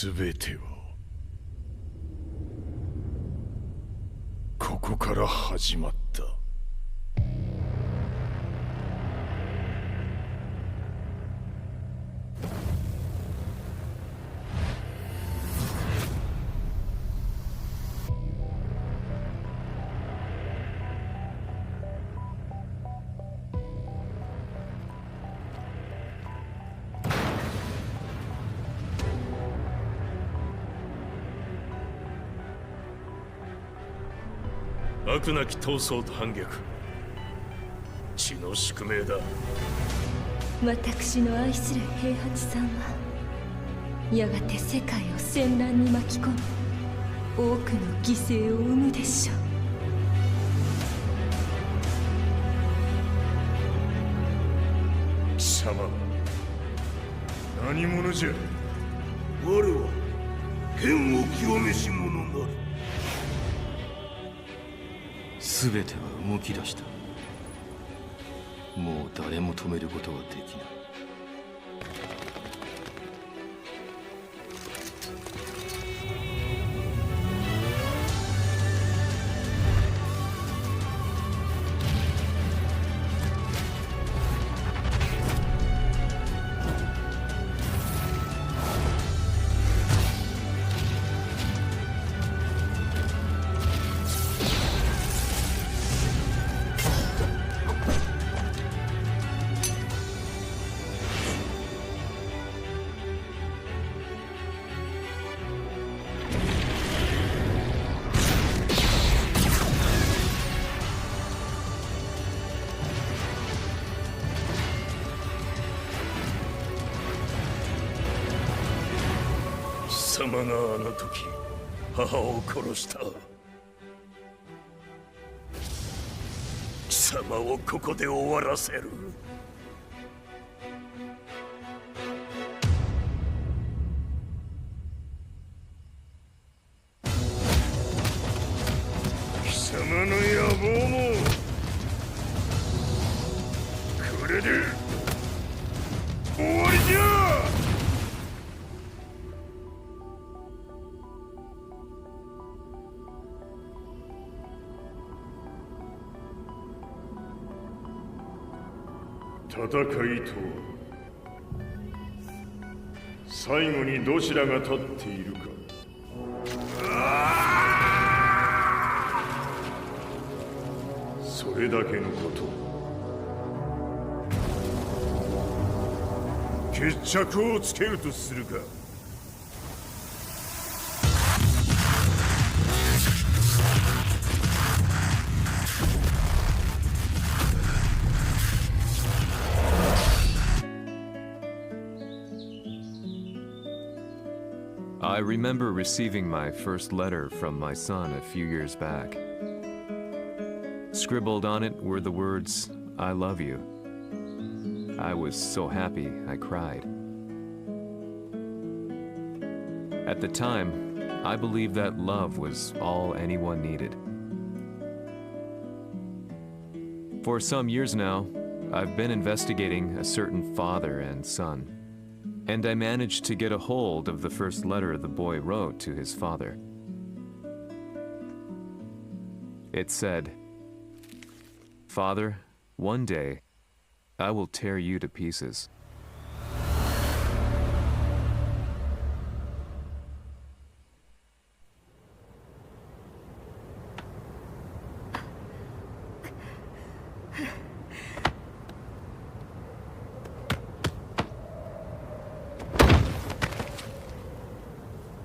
全てはここから始まった。悪なき闘争と反逆、血の宿命だ。私の愛する平八さんはやがて世界を戦乱に巻き込み多くの犠牲を生むでしょう。貴様何者じゃ。我は剣を極めし者なる。全ては動き出した。もう誰も止めることはできない。貴様があの時母を殺した。貴様をここで終わらせる。貴様の野望もこれで終わりじゃ。戦いとは最後にどちらが立っているか。それだけのこと。決着をつけるとするか。I remember receiving my first letter from my son a few years back. Scribbled on it were the words, "I love you." I was so happy I cried. At the time, I believed that love was all anyone needed. For some years now, I've been investigating a certain father and son. And I managed to get a hold of the first letter the boy wrote to his father. It said, "Father, one day, I will tear you to pieces."「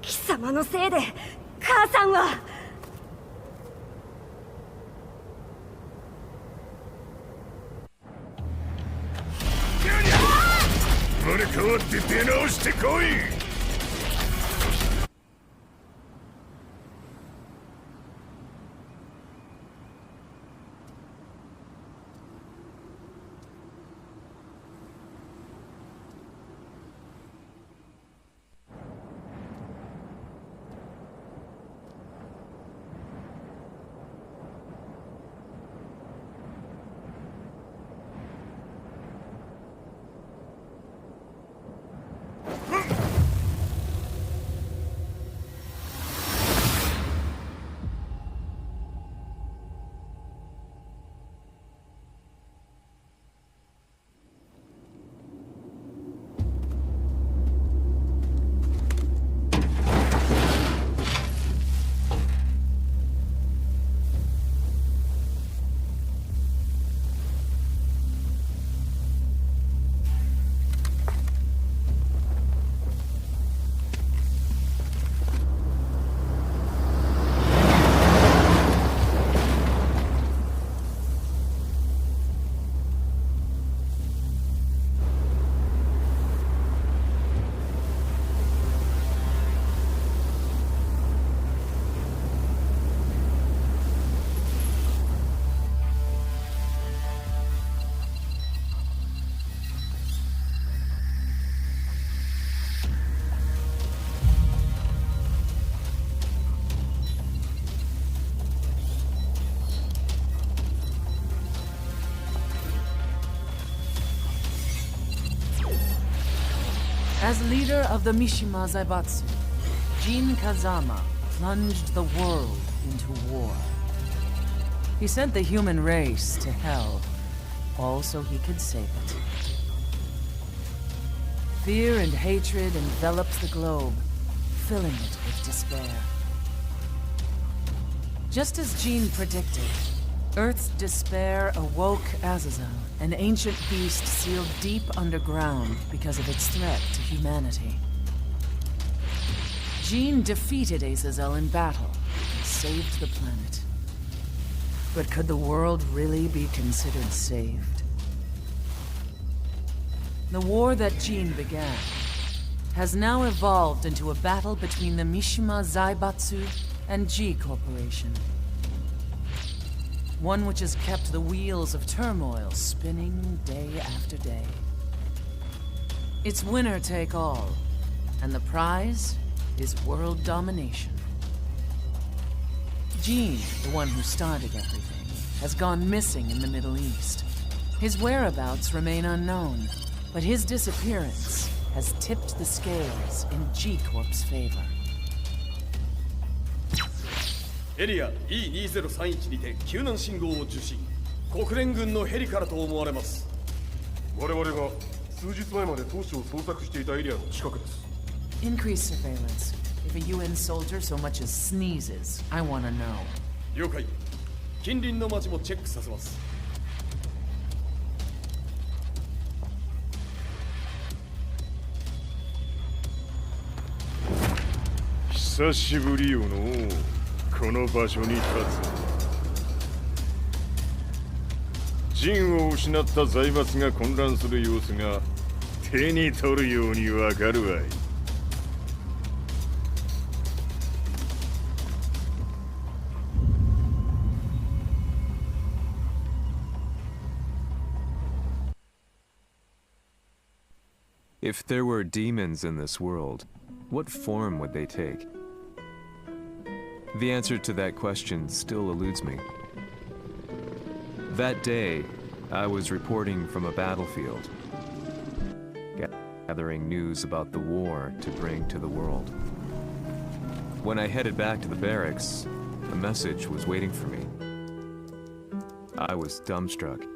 貴様のせいで母さんは」生まれ変わって出直してこい。As leader of the Mishima Zaibatsu, Jin Kazama plunged the world into war. He sent the human race to hell, all so he could save it. Fear and hatred enveloped the globe, filling it with despair. Just as Jin predicted, Earth's despair awoke Azazel, an ancient beast sealed deep underground because of its threat to humanity. Jin defeated Azazel in battle and saved the planet. But could the world really be considered saved? The war that Jin began has now evolved into a battle between the Mishima Zaibatsu and G Corporation. One which has kept the wheels of turmoil spinning day after day. It's winner take all, and the prize is world domination. Jin, the one who started everything, has gone missing in the Middle East. His whereabouts remain unknown, but his disappearance has tipped the scales in G Corp's favor. エリア E2031 にて救難信号を受信。国連軍のヘリからと思われます。我々が数日前まで当初を捜索していたエリアの近くです。Increase surveillance. If a UN soldier so much as sneezes, I want to know. 了解。近隣の町もチェックさせます。久しぶりよのう。この場所に立つ。陣を失った財閥が混乱する様子が手に取るようにわかるわい。If there were demons in this world, what form would they take? The answer to that question still eludes me. That day, I was reporting from a battlefield, gathering news about the war to bring to the world. When I headed back to the barracks, a message was waiting for me. I was dumbstruck.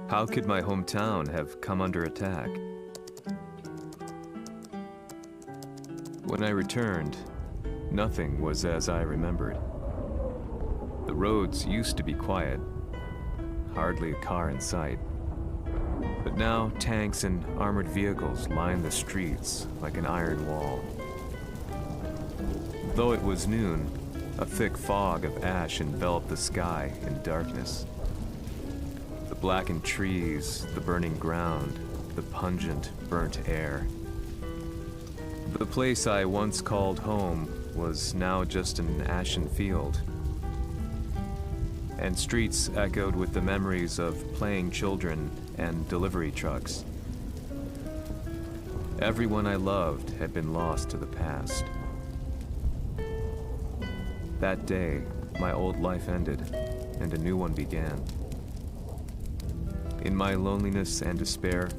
How could my hometown have come under attack? When I returned, nothing was as I remembered. The roads used to be quiet, hardly a car in sight. But now tanks and armored vehicles line the streets like an iron wall. Though it was noon, a thick fog of ash enveloped the sky in darkness. The blackened trees, the burning ground, the pungent, burnt air. The place I once called home was now just an ashen field. And streets echoed with the memories of playing children and delivery trucks. Everyone I loved had been lost to the past. That day, my old life ended, and a new one began. In my loneliness and despair,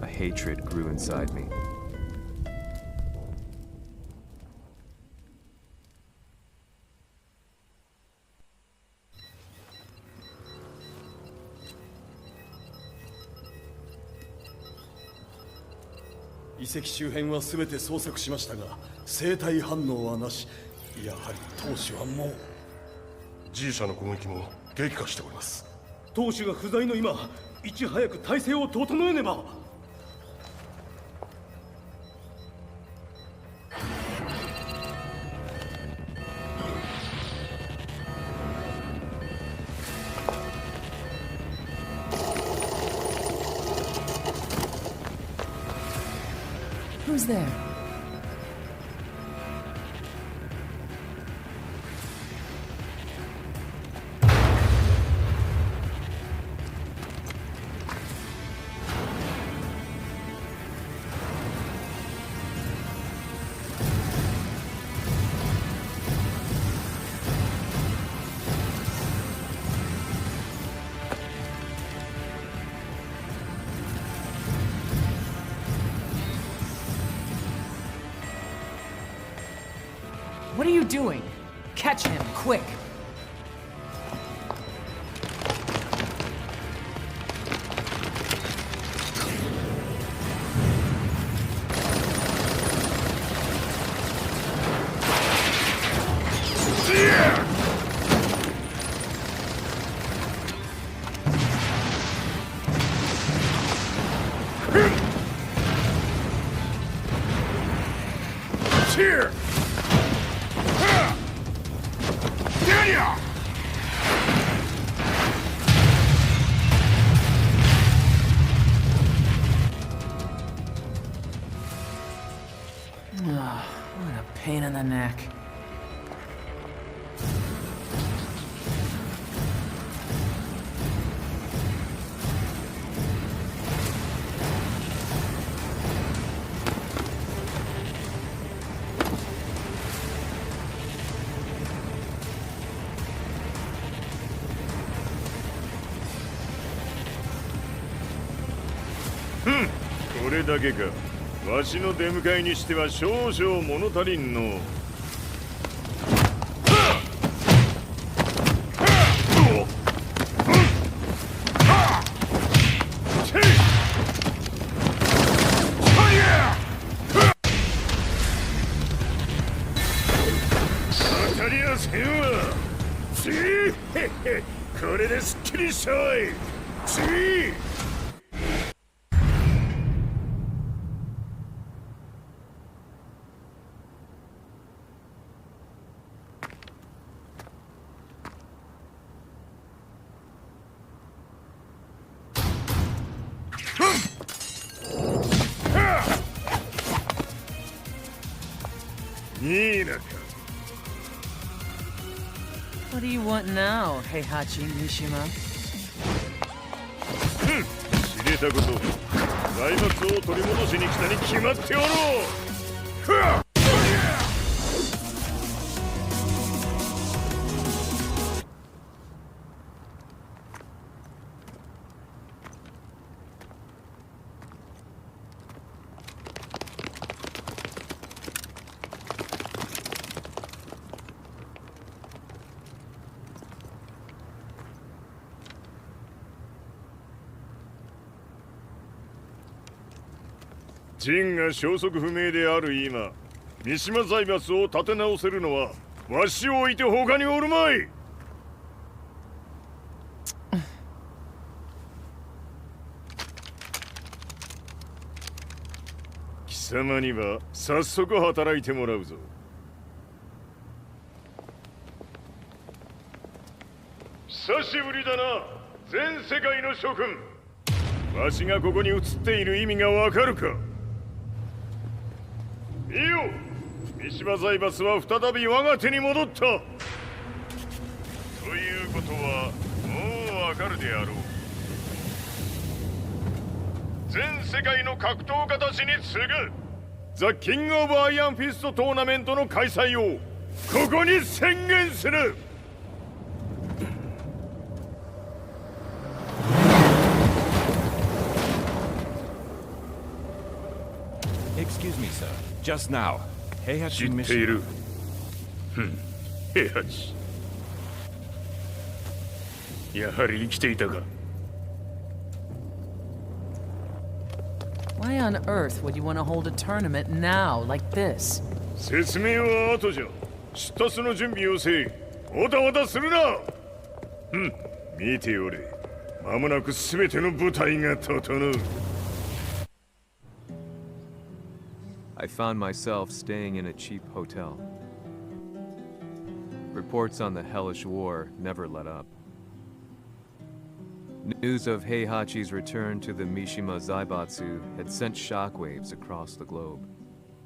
a hatred grew inside me.遺跡周辺は全て捜索しましたが、生体反応はなし。やはり当主はもう。G 社の攻撃も激化しております。当主が不在の今、いち早く体制を整えねば。Who's there? doing? Catch him, quick! Here! What a pain in the neck. Hmm. これだけか。わしの出迎えにしては少々物足りんの。当たりやせんわ。これですっきりしたわい。What do you want now, Heihachi Mishima? 知れたこと。財閥を取り戻しに来たに決まっておろう。陣が消息不明である今、三島財閥を立て直せるのはわしを置いて他におるまい。貴様には早速働いてもらうぞ。久しぶりだな、全世界の諸君。わしがここに映っている意味がわかるか。見よ、三島財閥は再び我が手に戻った。ということはもうわかるであろう。全世界の格闘家たちに次ぐザ・キング・オブ・アイアンフィストトーナメントの開催をここに宣言する。Excuse me, sir. Just now, Heihachi 知っている。平八。やはり生きていたか。Why on earth would you want to hold a tournament now, like this? 説明は後じゃ。出立の準備をせい。おたおたするな。見ておれ。間もなく全ての部隊が整う。I found myself staying in a cheap hotel. Reports on the hellish war never let up. News of Heihachi's return to the Mishima Zaibatsu had sent shockwaves across the globe,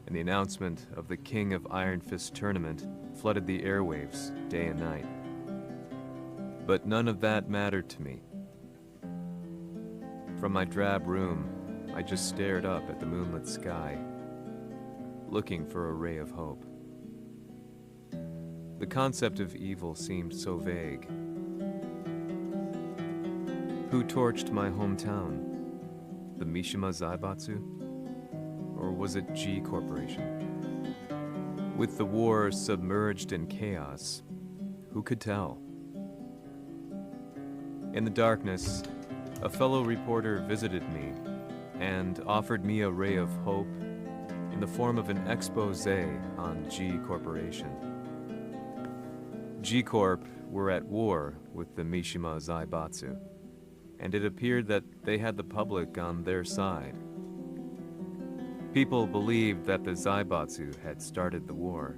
and the announcement of the King of Iron Fist tournament flooded the airwaves day and night. But none of that mattered to me. From my drab room, I just stared up at the moonlit sky, looking for a ray of hope. The concept of evil seemed so vague. Who torched my hometown? The Mishima Zaibatsu? Or was it G Corporation? With the war submerged in chaos, who could tell? In the darkness, a fellow reporter visited me and offered me a ray of hope in the form of an expose on G Corporation. G Corp were at war with the Mishima Zaibatsu, and it appeared that they had the public on their side. People believed that the Zaibatsu had started the war,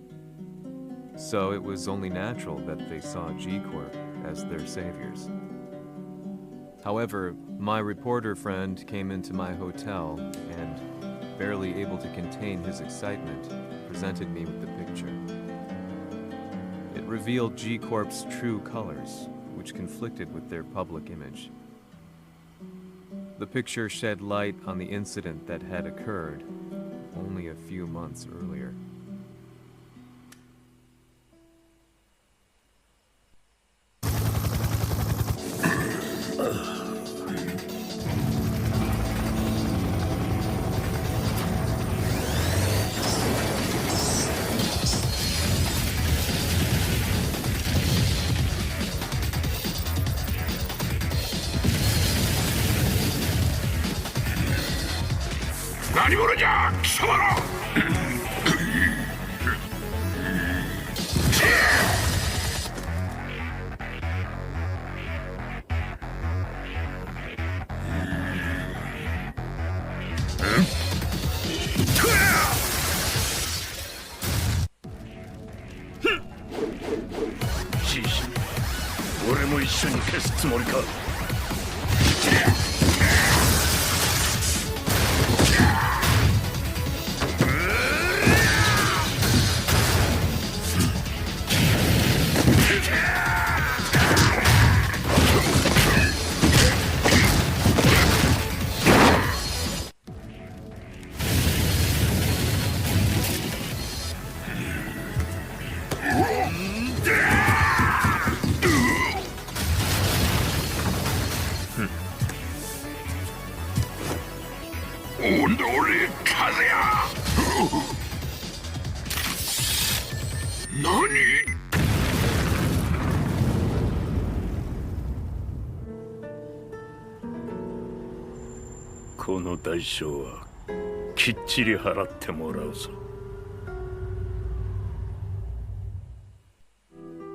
so it was only natural that they saw G Corp as their saviors. However, my reporter friend came into my hotel and, barely able to contain his excitement, presented me with the picture. It revealed G Corp's true colors, which conflicted with their public image. The picture shed light on the incident that had occurred only a few months earlier.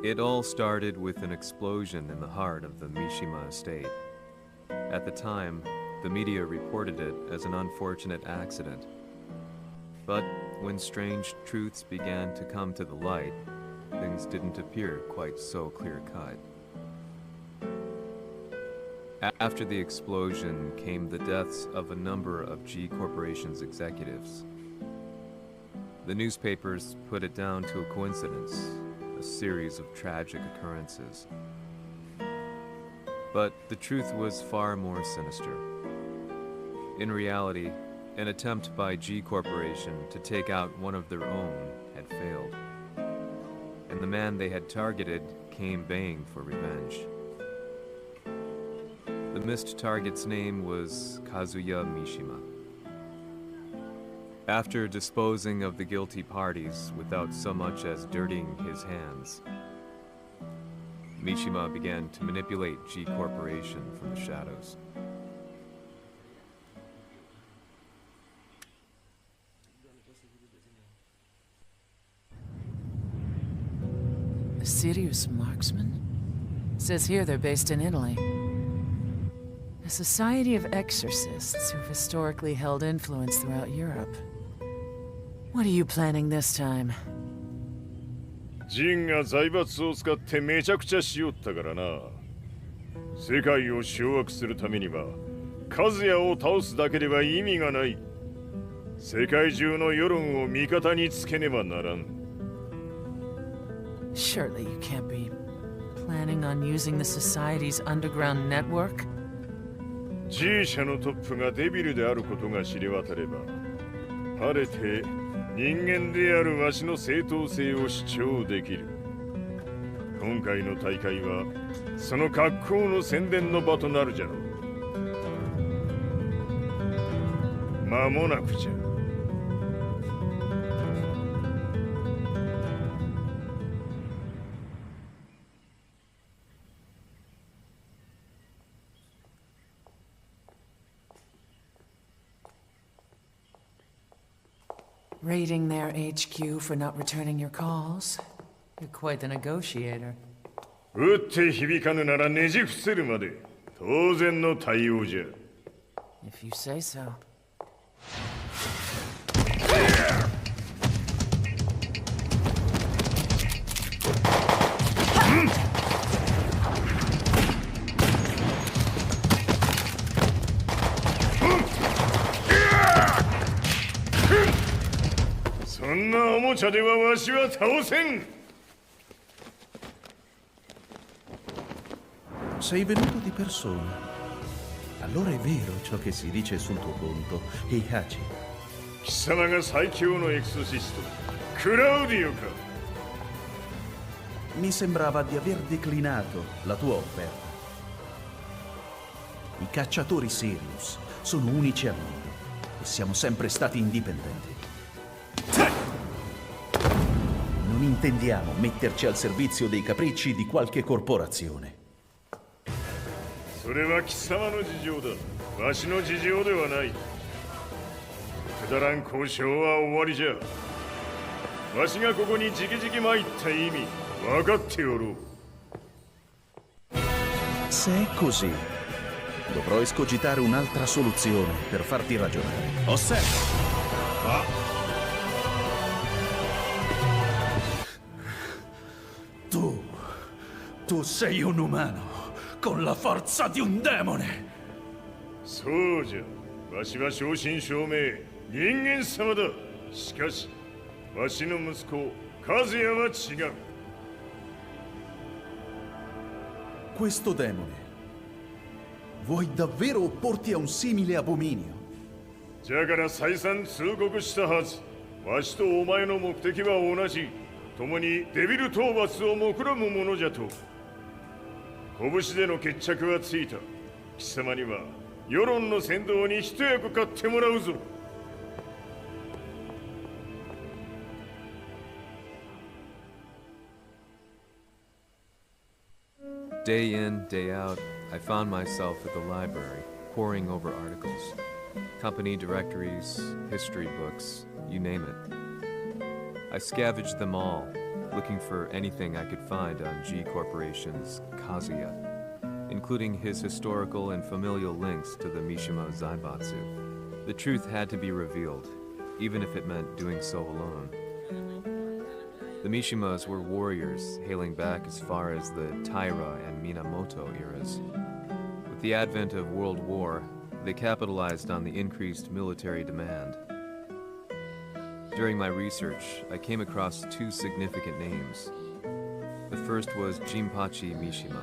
It all started with an explosion in the heart of the Mishima estate. At the time, the media reported it as an unfortunate accident. But when strange truths began to come to the light, things didn't appear quite so clear-cut. After the explosion came the deaths of a number of G Corporation's executives. The newspapers put it down to a coincidence, a series of tragic occurrences. But the truth was far more sinister. In reality, an attempt by G Corporation to take out one of their own had failed, and the man they had targeted came baying for revenge. The missed target's name was Kazuya Mishima. After disposing of the guilty parties without so much as dirtying his hands, Mishima began to manipulate G Corporation from the shadows. A serious marksman? Says here they're based in Italy. A society of exorcists who've historically held influence throughout Europe. What are you planning this time? ジンが財閥を使ってめちゃくちゃしよったからな。世界を掌握するためには、カズヤを倒すだけでは意味がない。世界中の世論を味方につけねばならん。Surely you can't be planning on using the society's underground network? G 社のトップがデビルであることが知れ渡れば、晴れて人間であるわしの正当性を主張できる。今回の大会はその格好の宣伝の場となるじゃろう。間もなくじゃ。Raiding their HQ for not returning your calls. You're quite the negotiator. 打って響かぬならねじ伏せるまで当然の対応じゃ。 If you say so. そんなおもちゃではわしは倒せん。 Sei venuto di persona. Allora è vero ciò che si dice sul tuo conto, Heihachi. 貴様が最強のエクソシスト、クラウディオか。 Mi sembrava di aver declinato la tua offerta. I cacciatori Sirius sono unici al mondo e siamo sempre stati indipendenti. Non intendiamo metterci al servizio dei capricci di qualche corporazione. それは貴様の事情だ。わしの事情ではない。くだらん交渉は終わりじゃ。わしがここに直々参った意味、分かっておろう。 Se è così, dovrò escogitare un'altra soluzione per farti ragionare. Osserva! Tu sei un umano con la forza di un demone! そうじゃ。わしは正真正銘人間様だ。しかし、わしの息子、和也は違う。 Questo demone, vuoi davvero opporti a un simile abominio? じゃから再三通告したはず。わしとお前の目的は同じ。共にデビル討伐を目論むものじゃと。拳での決着はついた。貴様には世論の先導に一役買ってもらうぞ。 Day in, day out, I found myself at the library, poring over articles. Company directories, history books, you name it. I scavenged them all, looking for anything I could find on G Corporation's Kazuya, including his historical and familial links to the Mishima Zaibatsu. The truth had to be revealed, even if it meant doing so alone. The Mishimas were warriors hailing back as far as the Taira and Minamoto eras. With the advent of World War, they capitalized on the increased military demand. During my research, I came across two significant names. The first was Jinpachi Mishima.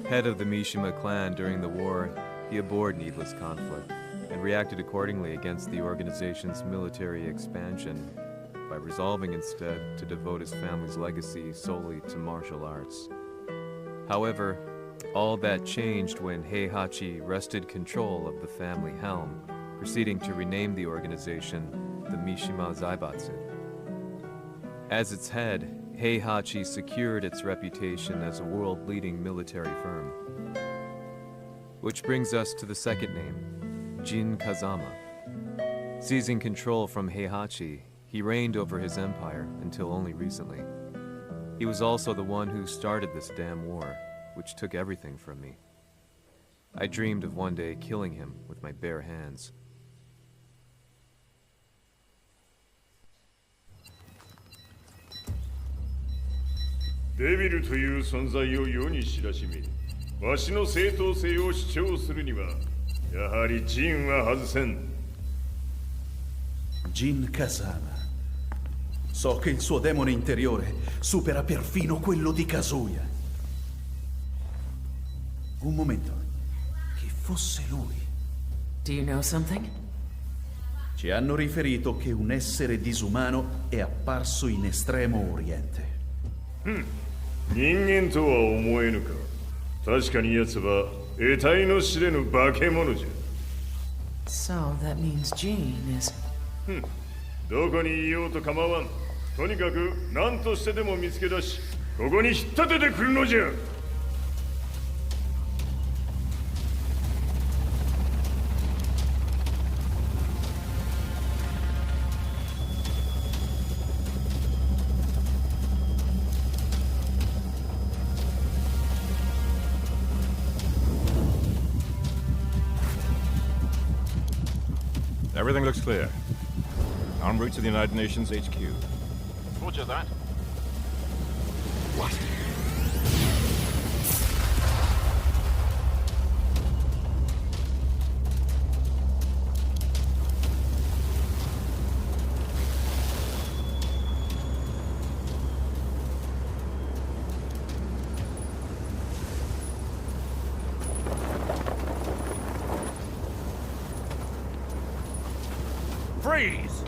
Head of the Mishima clan during the war, he abhorred needless conflict and reacted accordingly against the organization's military expansion by resolving instead to devote his family's legacy solely to martial arts. However, all that changed when Heihachi wrested control of the family helm, proceeding to rename the organization the Mishima Zaibatsu. As its head, Heihachi secured its reputation as a world-leading military firm. Which brings us to the second name, Jin Kazama. Seizing control from Heihachi, he reigned over his empire until only recently. He was also the one who started this damn war, which took everything from me. I dreamed of one day killing him with my bare hands. Devil という存在を世に知らしめ、わしの正当性を主張するには、やはりジンは外せん。 Jin Kazama. So che il suo demone interiore supera perfino quello di Kazuya. Un momento. Chi fosse lui? Do you know something? Ci hanno riferito che un essere disumano è apparso in Estremo Oriente. 人間とは思えぬか。確かに奴は得体の知れぬ化け物じゃ。 So that means Jean is... どこにいようと構わん。とにかく何としてでも見つけ出し、ここに引っ立ててくるのじゃ。 Jin Everything looks clear. En route to the United Nations HQ. Roger that. What? Freeze!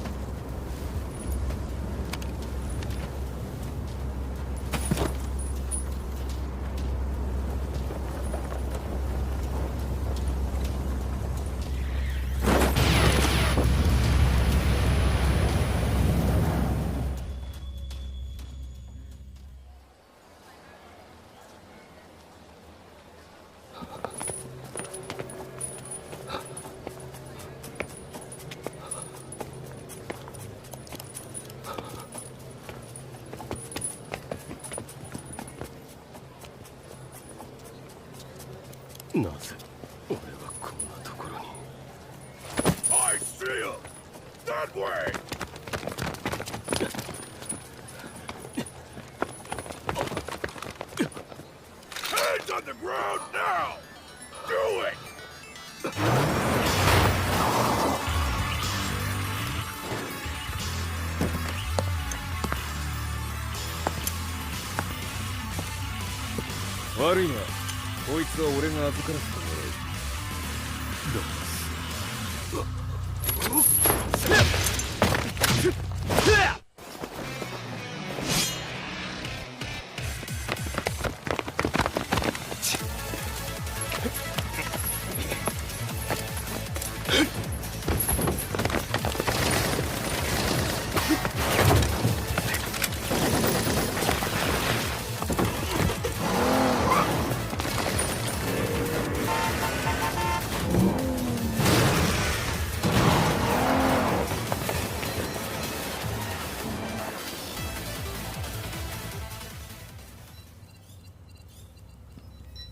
I see him! That way! Hands on the ground now! Do it!悪いな。こいつは俺が預からせてもらう。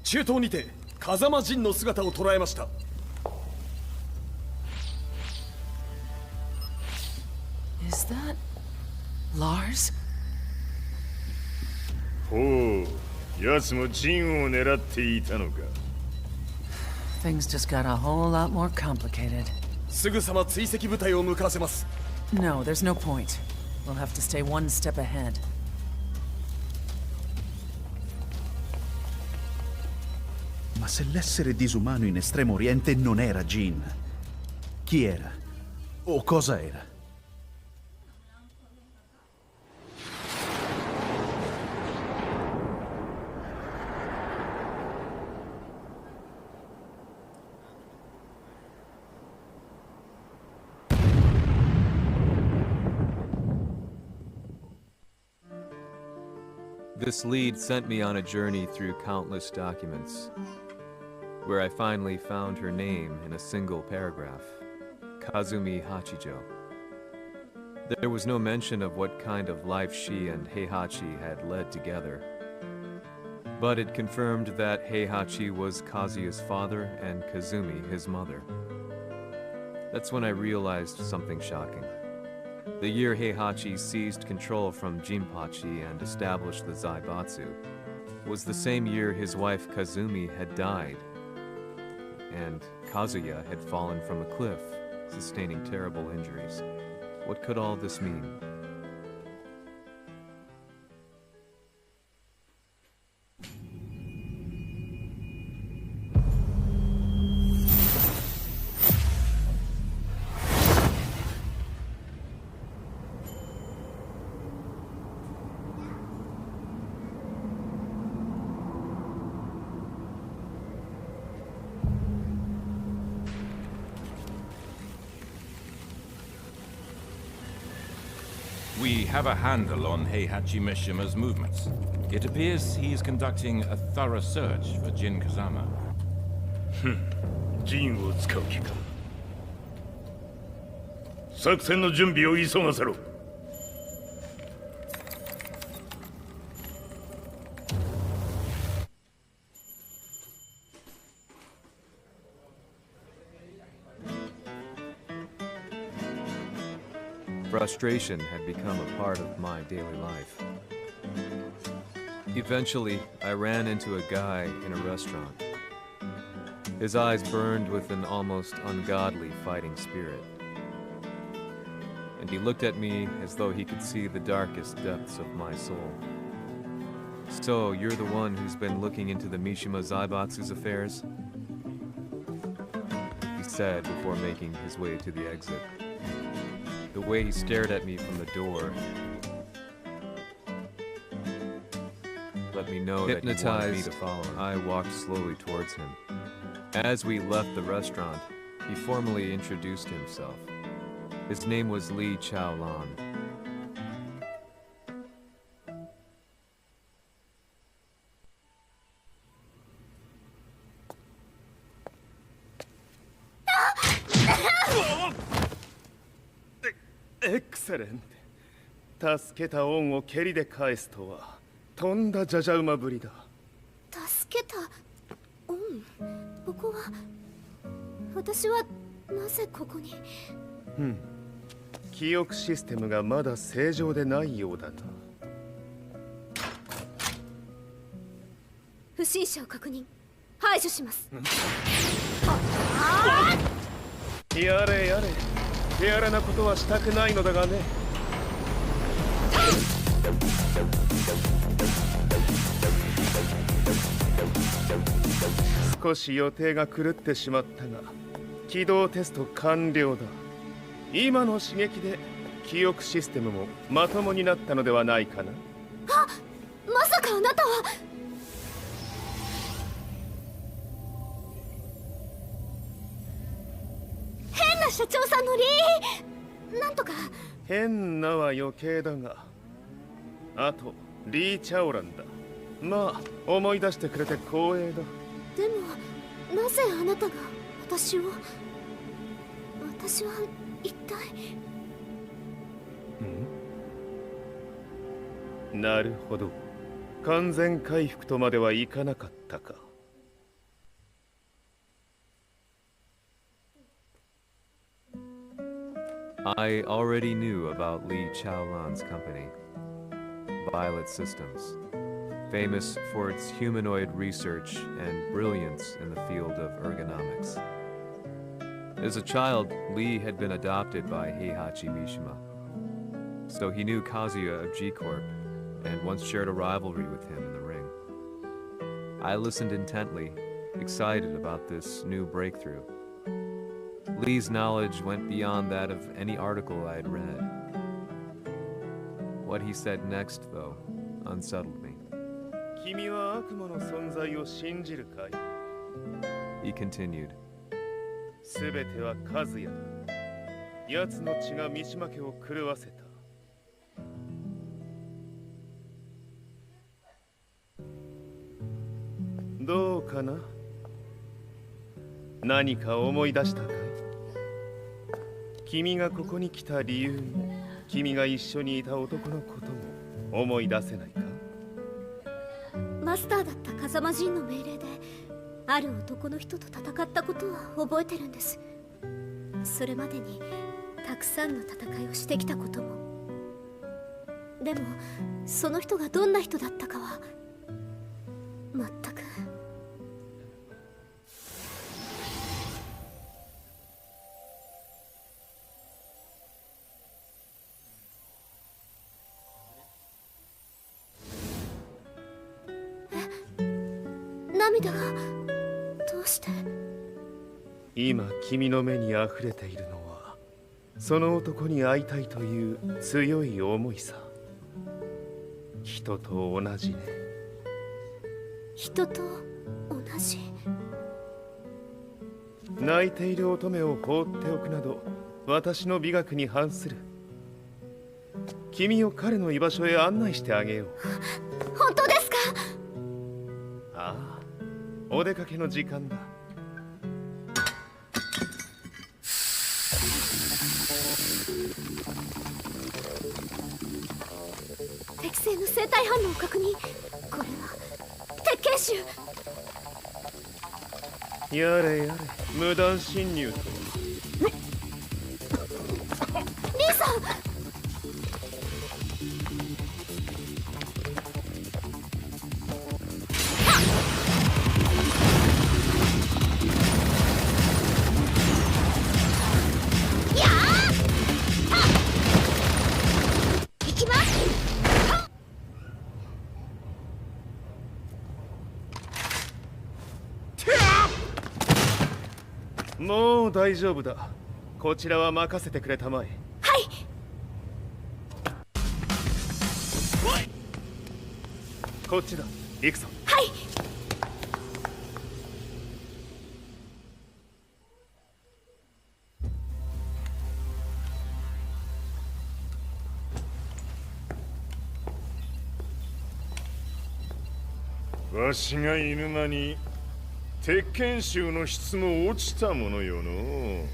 中東にて風間陣の姿を捉えました。Is that Lars? ほう、奴もジンを狙っていたのか。Things just got a whole lot more complicated. すぐさま追跡部隊を向かわせます。No, there's no point. We'll have to stay one step ahead. Ma se l'essere disumano in Estremo Oriente non era Jin, chi era? O cosa era? This lead sent me on a journey through countless documents, where I finally found her name in a single paragraph, Kazumi Hachijo. There was no mention of what kind of life she and Heihachi had led together, but it confirmed that Heihachi was Kazuya's father and Kazumi his mother. That's when I realized something shocking. The year Heihachi seized control from Jinpachi and established the Zaibatsu was the same year his wife Kazumi had died, and Kazuya had fallen from a cliff, sustaining terrible injuries. What could all this mean? We have a handle on Heihachi Mishima's movements. It appears he is conducting a thorough search for Jin Kazama. ジンを使う気か。作戦の準備を急がせろ。Frustration had become a part of my daily life. Eventually, I ran into a guy in a restaurant. His eyes burned with an almost ungodly fighting spirit. And he looked at me as though he could see the darkest depths of my soul. So, you're the one who's been looking into the Mishima Zaibatsu's affairs? He said before making his way to the exit. The way he stared at me from the door let me know that he wanted me to follow him. I walked slowly towards him. As we left the restaurant, he formally introduced himself. His name was Lee Chaolan. Excellent. 助けた恩を蹴りで返すとはとんだじゃじゃ馬ぶりだ。助けた恩？ここは私はなぜここに？記憶システムがまだ正常でないようだな。不審者を確認。排除します。やれやれ。手荒なことはしたくないのだがね。少し予定が狂ってしまったが、起動テスト完了だ。今の刺激で記憶システムもまともになったのではないかな。まさかあなたは。変な社長さんのリーなんとか。変なは余計だが、あとリー・チャオランだ。まあ思い出してくれて光栄だ。でもなぜあなたが私を。私は一体。なるほど。完全回復とまではいかなかったか。I already knew about Lee Chaolan's company, Violet Systems, famous for its humanoid research and brilliance in the field of ergonomics. As a child, Lee had been adopted by Heihachi Mishima, so he knew Kazuya of G-Corp and once shared a rivalry with him in the ring. I listened intently, excited about this new breakthrough. Lee's knowledge went beyond that of any article I had read. What he said next, though, unsettled me. 君は悪魔の存在を信じるかい? He continued. すべては和也だ。奴の血が三島家を狂わせた。どうかな？何か思い出したかい？君がここに来た理由も、君が一緒にいた男のことも思い出せないか？マスターだった風間陣の命令である男の人と戦ったことは覚えてるんです。それまでにたくさんの戦いをしてきたことも。でもその人がどんな人だったかは全く。涙がどうして？今君の目にあふれているのはその男に会いたいという強い思いさ。人と同じね。人と同じ。泣いている乙女を放っておくなど私の美学に反する。君を彼の居場所へ案内してあげよう。本当ですか？ああ、お出かけの時間だ。適正の生体反応を確認。これは鉄拳臭。やれやれ、無断侵入と。リーさん、もう大丈夫だ。こちらは任せてくれたまえ。はい。こっちだ。行くぞ。はい。わしが犬間に鉄拳衆の質も落ちたものよの。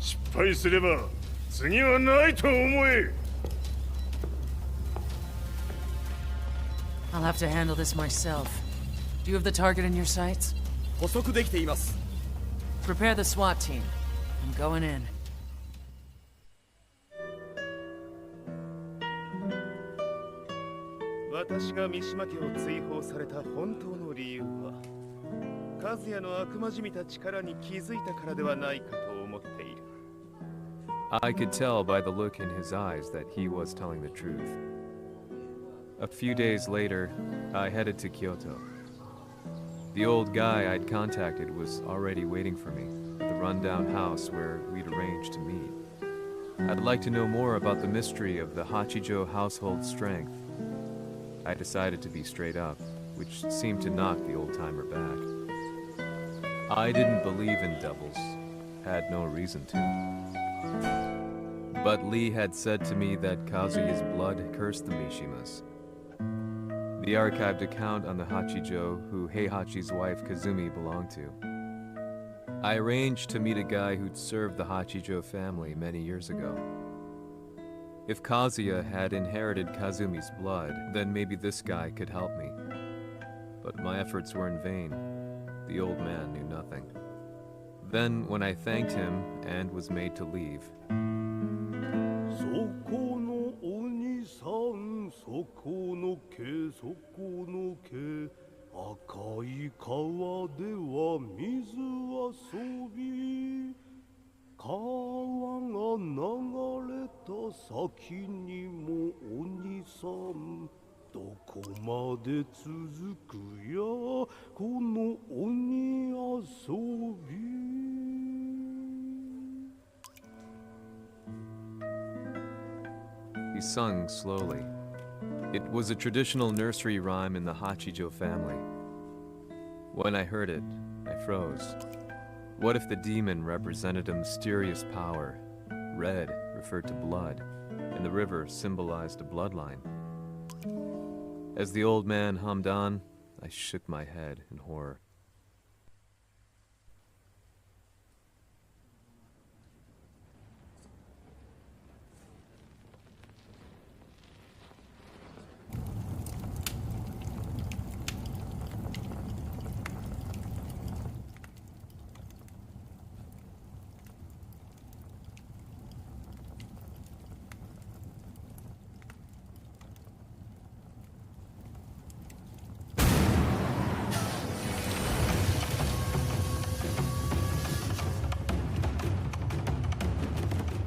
失敗すれば次はないと思え。I'll have to handle this myself. Do you have the target in your sights? 捕捉できています。 Prepare the SWAT team. I'm going in. 私が三島家を追放された本当の理由は、和也の悪魔じみた力に気づいたからではないかと思っている。I could tell by the look in his eyes that he was telling the truth. A few days later, I headed to Kyoto. The old guy I'd contacted was already waiting for me at the rundown house where we'd arranged to meet. I'd like to know more about the mystery of the Hachijo household strength. I decided to be straight up, which seemed to knock the old-timer back. I didn't believe in devils, had no reason to. But Lee had said to me that Kazuya's blood cursed the Mishimas. The archived account on the Hachijo who Heihachi's wife Kazumi belonged to. I arranged to meet a guy who'd served the Hachijo family many years ago. If Kazuya had inherited Kazumi's blood, then maybe this guy could help me. But my efforts were in vain. The old man knew nothing. Then, when I thanked him and was made to leave, そこの鬼さん、そこの毛、そこの毛、赤い川では水遊び、川が流れた先にも鬼さん、どこまで続くやこの鬼遊び。he sung slowly. It was a traditional nursery rhyme in the Hachijo family. When I heard it, I froze. What if the demon represented a mysterious power? Red referred to blood, and the river symbolized a bloodline. As the old man hummed on, I shook my head in horror.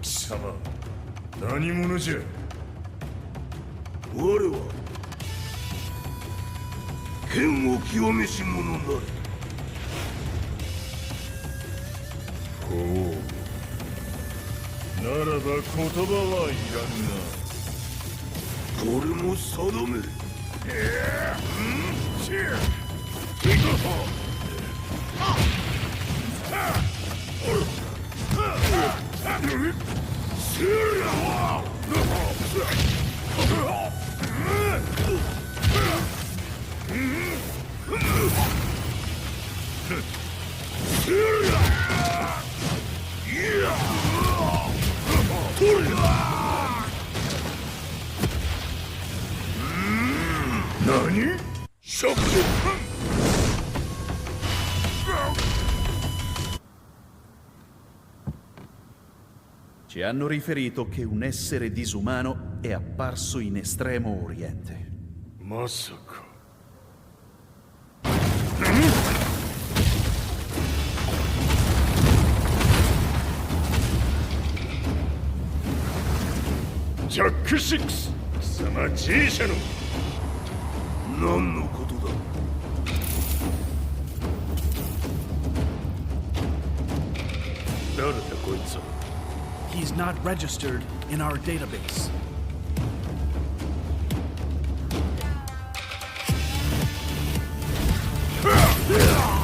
貴様、何者じゃ。我は剣を極めし者なり。ほう。ならば言葉はいらんな。これも定め。何？食で。Ci hanno riferito che un essere disumano è apparso in Estremo Oriente. まさか。ジャック6、貴様 G 社の。何のことだ。誰だこいつは。 He's not registered in our database. Yeah!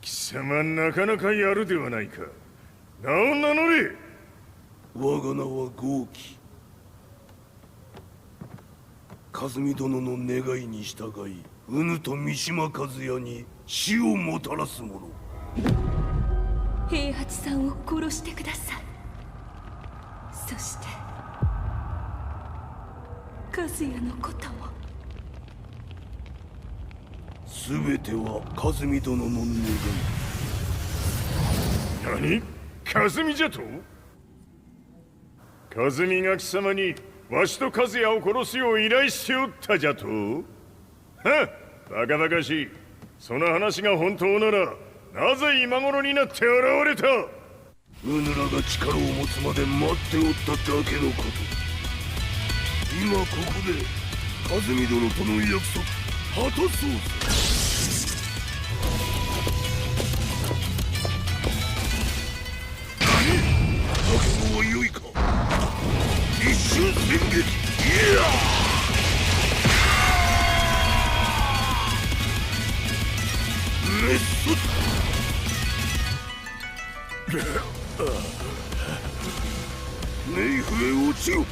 貴様なかなかやるではないか。名を名乗れ。我が名は豪輝。和美殿の願いに従い、うぬと三島和也に死をもたらす者。平八さんを殺してください。そして和也のことも。すべては和美殿の願い。何？和美じゃと？和美が貴様にわしと和也を殺すよう依頼しておったじゃと？はっ、バカバカしい。その話が本当ならなぜ今頃になって現れた？うぬらが力を持つまで待っておっただけのこと。今ここで和美殿との約束果たそうぜ。覚悟は良いか。一瞬戦撃。いやメッソ冥府へ落ちよ。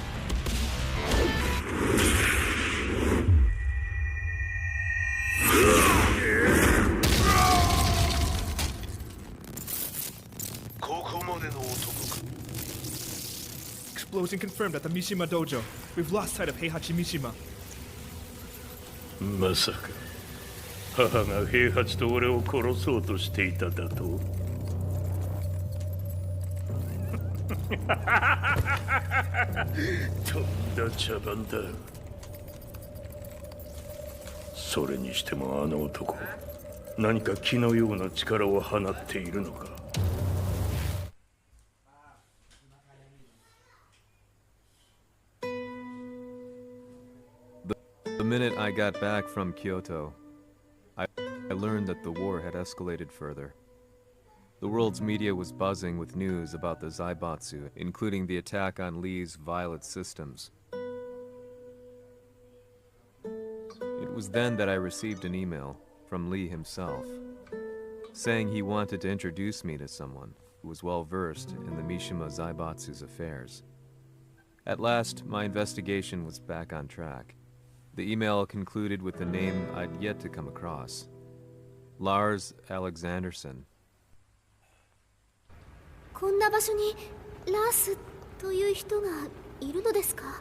ここまでの男か。 Explosion confirmed at the Mishima dojo. We've lost sight of Heihachi Mishima. まさか母が平八と俺を殺そうとしていただと？とんだ茶番だ。それにしてもあの男、何か気のような力を放っているのか。The minute I got back from Kyoto, I learned that the war had escalated further. The world's media was buzzing with news about the Zaibatsu, including the attack on Lee's Violet systems. It was then that I received an email from Lee himself, saying he wanted to introduce me to someone who was well versed in the Mishima Zaibatsu's affairs. At last, my investigation was back on track. The email concluded with a name I'd yet to come across. Lars Alexanderson. こんな場所にラースという人がいるのですか？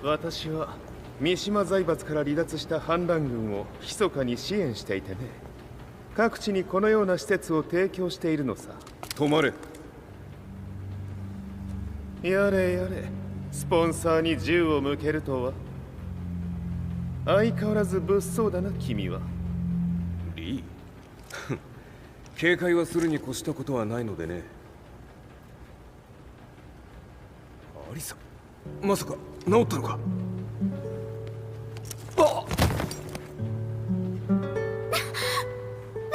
私は三島財閥から離脱した反乱軍を密かに支援していてね。各地にこのような施設を提供しているのさ。止まれ。やれやれ、スポンサーに銃を向けるとは。相変わらず物騒だな君は。リー警戒はするに越したことはないのでね。アリサ、まさか治ったのか？あっラ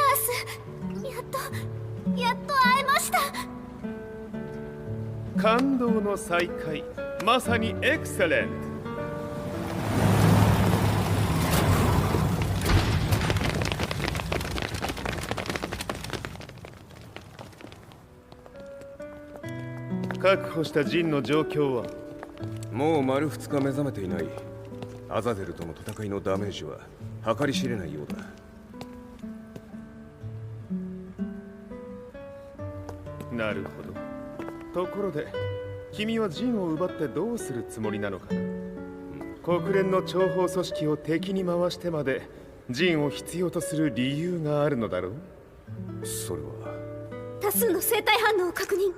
ース、やっと会えました。感動の再会、まさにエクセレント。確保したジンの状況は？もう丸2日目覚めていない。アザゼルとの戦いのダメージは計り知れないようだ。なるほど。ところで君はジンを奪ってどうするつもりなのかな？国連の諜報組織を敵に回してまでジンを必要とする理由があるのだろう？それは多数の生体反応を確認。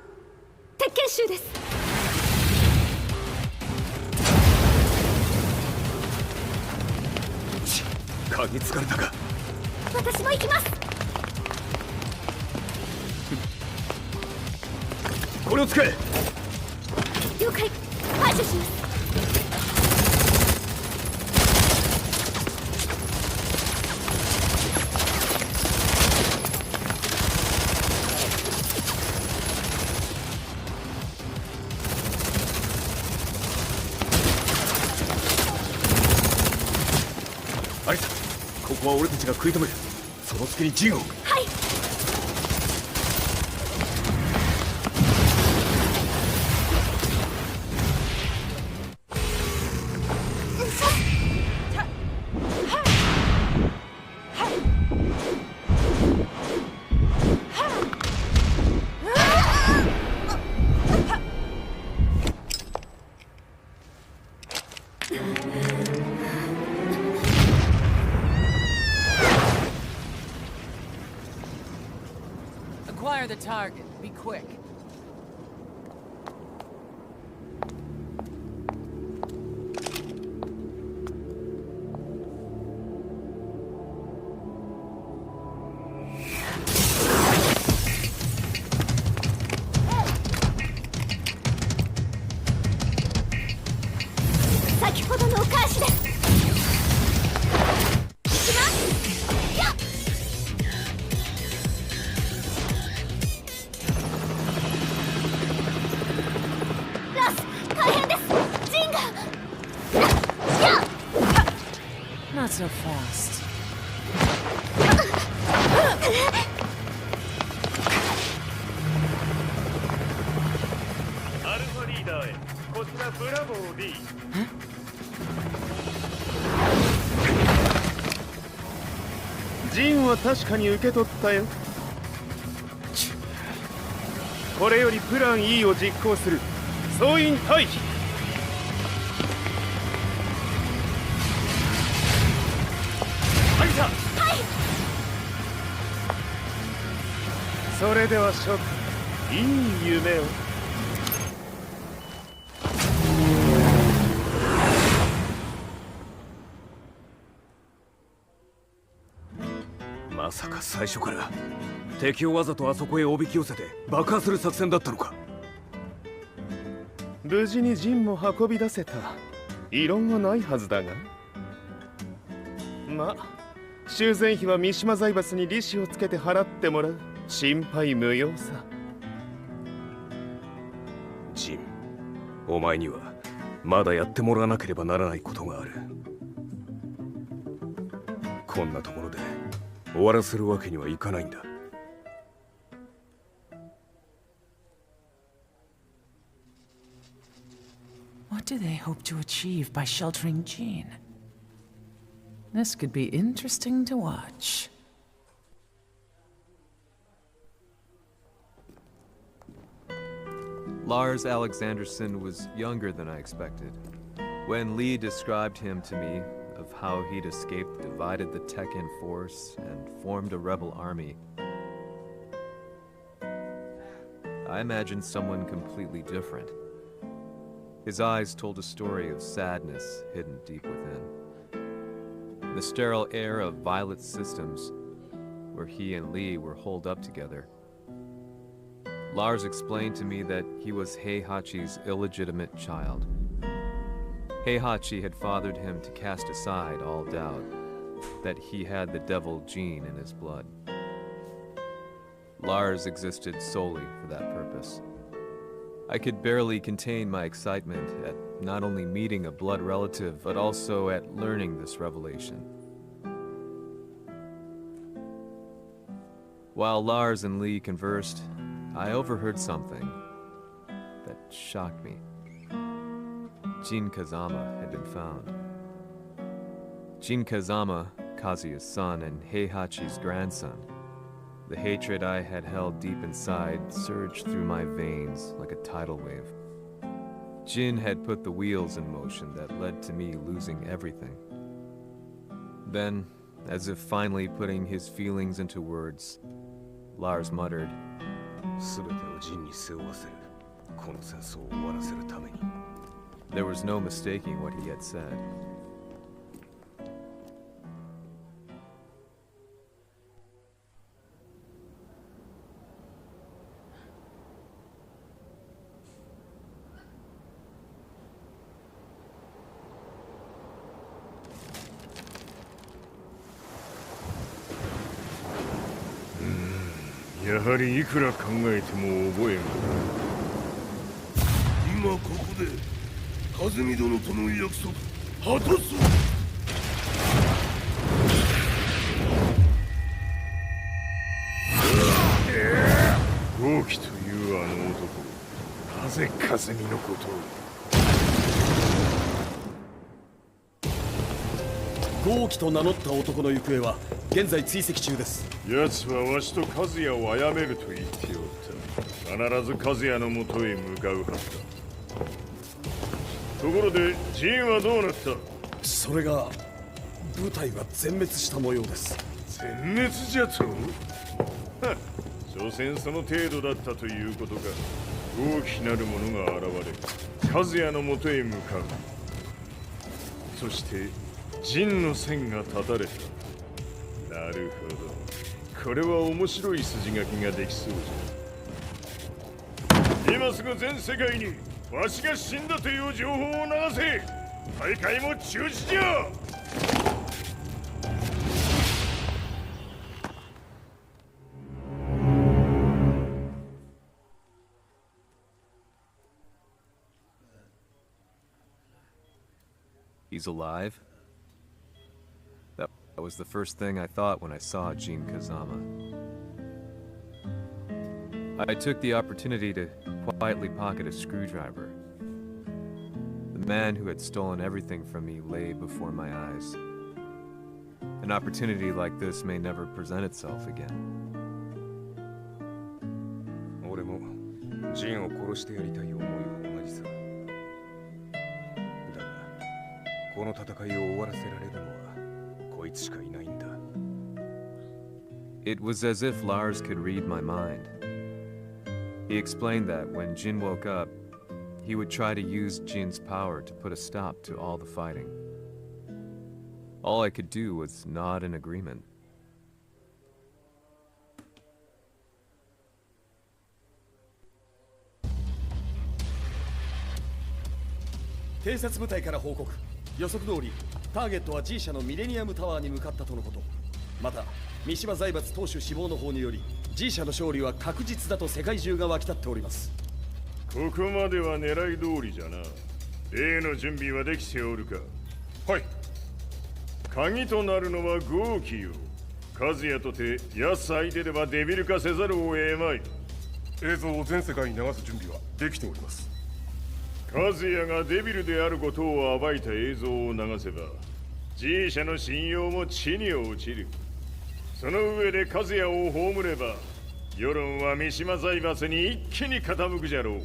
鉄拳衆です。嗅ぎつかれたか？私も行きます。俺を使え。了解。排除します。アリサ、ここは俺たちが食い止める。その隙にジンを。はい。Acquire the target. Be quick. Not so fast. アルファリーダーへ。こちらブラボー D。ジンは確かに受け取ったよ。これよりプラン E を実行する。総員退避。アリサ。はい。それでは諸君、いい夢を。まさか最初から敵をわざとあそこへおびき寄せて爆破する作戦だったのか。無事にジンも運び出せた。異論はないはずだが。まあ修繕費は三島財閥に利子をつけて払ってもらう。心配無用さ。ジン、お前にはまだやってもらわなければならないことがある。こんなところで終わらせるわけにはいかないんだ。What do they hope to achieve by sheltering Jean? This could be interesting to watch. Lars Alexanderson was younger than I expected. When Lee described him to me, of how he'd escaped, divided the Tekken force, and formed a rebel army, I imagined someone completely different. His eyes told a story of sadness hidden deep within. The sterile air of Violet Systems, where he and Lee were holed up together. Lars explained to me that he was Heihachi's illegitimate child. Heihachi had fathered him to cast aside all doubt that he had the devil gene in his blood. Lars existed solely for that purpose. I could barely contain my excitement at not only meeting a blood relative, but also at learning this revelation. While Lars and Lee conversed, I overheard something that shocked me. Jin Kazama had been found. Jin Kazama, Kazuya's son and Heihachi's grandson. The hatred I had held deep inside surged through my veins like a tidal wave. Jin had put the wheels in motion that led to me losing everything. Then, as if finally putting his feelings into words, Lars muttered, 全てをジンに背負わせる。この戦争を終わらせるために。 There was no mistaking what he had said. やはりいくら考えても覚えん。今ここで風見殿との約束果たす。豪気というあの男、なぜ風見のことを。豪気と名乗った男の行方は現在追跡中です。奴はわしと和也を殺めると言っておった。必ず和也のもとへ向かうはずだ。ところでジンはどうなった？それが部隊は全滅した模様です。全滅じゃと？所詮その程度だったということか。大きなる者が現れ和也のもとへ向かう。そして陣の線が断たれた。なるほど、これは面白い筋書きができそうじゃ。今すぐ全世界にわしが死んだという情報を流せ。大会も中止じゃ。He's alive? That was the first thing I thought when I saw Jin Kazama. I took the opportunity to quietly pocket a screwdriver. The man who had stolen everything from me lay before my eyes. An opportunity like this may never present itself again. 俺もジンを殺してやりたい思いは同じさ。だがこの戦いを終わらせられるのはこいつしかいないんだ。It was as if Lars could read my mind. He explained that when Jin woke up, he would try to use Jin's power to put a stop to all the fighting. All I could do was nod in agreement. 偵察部隊から報告。予測通りターゲットは G 社のミレニアムタワーに向かったとのこと。また三島財閥当主死亡の方により G 社の勝利は確実だと世界中が沸き立っております。ここまでは狙い通りじゃな。例の準備はできておるか？はい。鍵となるのは豪気よ。和也とて奴相手ではデビル化せざるを得まい。映像を全世界に流す準備はできております。和也がデビルであることを暴いた映像を流せば G 社の信用も地に落ちる。その上で和也を葬れば世論は三島財閥に一気に傾くじゃろう。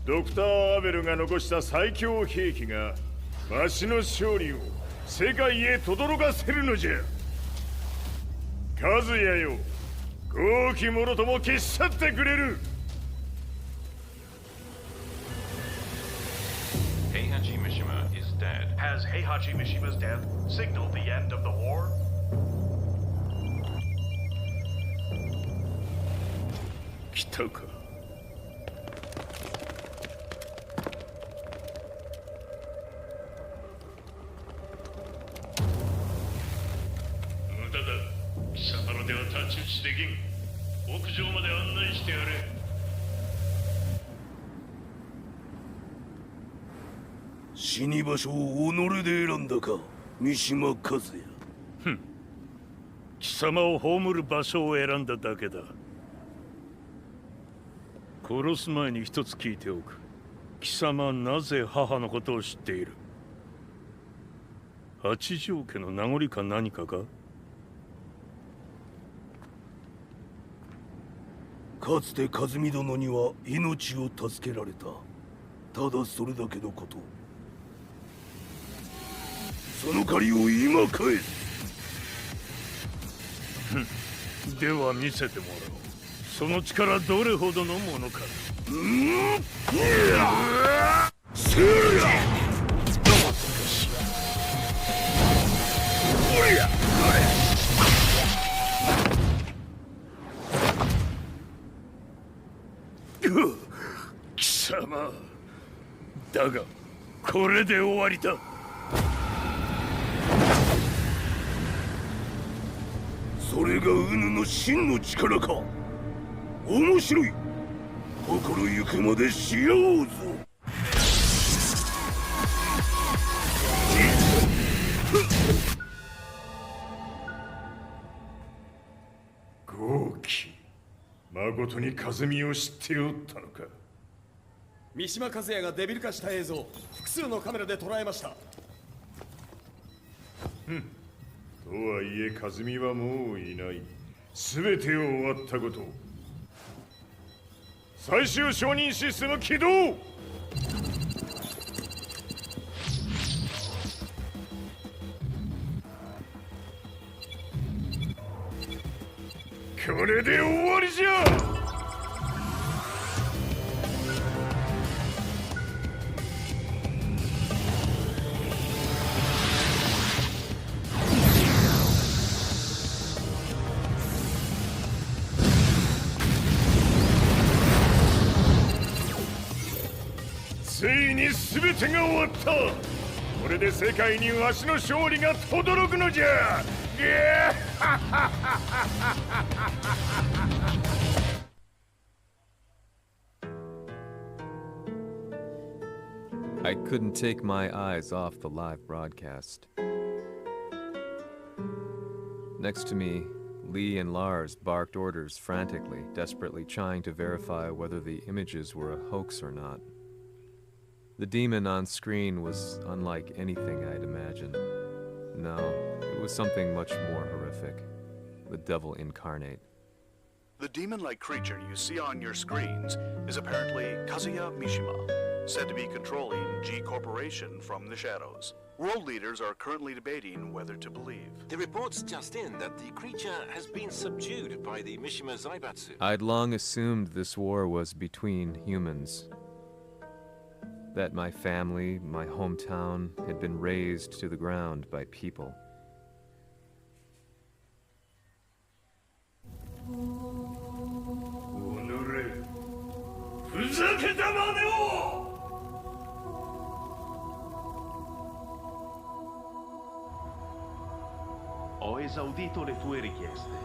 ドクター・アベルが残した最強兵器がわしの勝利を世界へ轟かせるのじゃ。和也よ、豪気者とも消し去ってくれる。Heihachi Mishima is dead. Has Heihachi Mishima's death signaled the end of the war? 来たか。無駄だ。貴様のでは太刀打ちできん。屋上まで案内してやれ。死に場所を己で選んだか、三島和也。貴様を葬る場所を選んだだけだ。殺す前に一つ聞いておく。貴様はなぜ母のことを知っている？八条家の名残か何かか？かつて和美殿には命を助けられた。ただそれだけのこと。その借りを今返す。では見せてもらおう。その力どれほどのものか。せりゃ貴様だがこれで終わりだ。それがウヌの真の力か。面白い。心ゆくまでしようぞ。豪輝、誠に和美を知っておったのか。三島和也がデビル化した映像、複数のカメラで捉えました。とはいえ和美はもういない。全てを終わったこと。最終承認システム起動。これで終わりじゃ。ついに全てが終わった。これで世界にわしの勝利が轟くのじゃ。I couldn't take my eyes off the live broadcast. Next to me, Lee and Lars barked orders frantically, desperately trying to verify whether the images were a hoax or not. The demon on screen was unlike anything I'd imagined. No, it was something much more horrific. The devil incarnate. The demon-like creature you see on your screens is apparently Kazuya Mishima, said to be controlling G Corporation from the shadows. World leaders are currently debating whether to believe. The reports just in that the creature has been subdued by the Mishima Zaibatsu. I'd long assumed this war was between humans. That my family, my hometown, had been razed to the ground by people. Ho esaudito le tue richieste.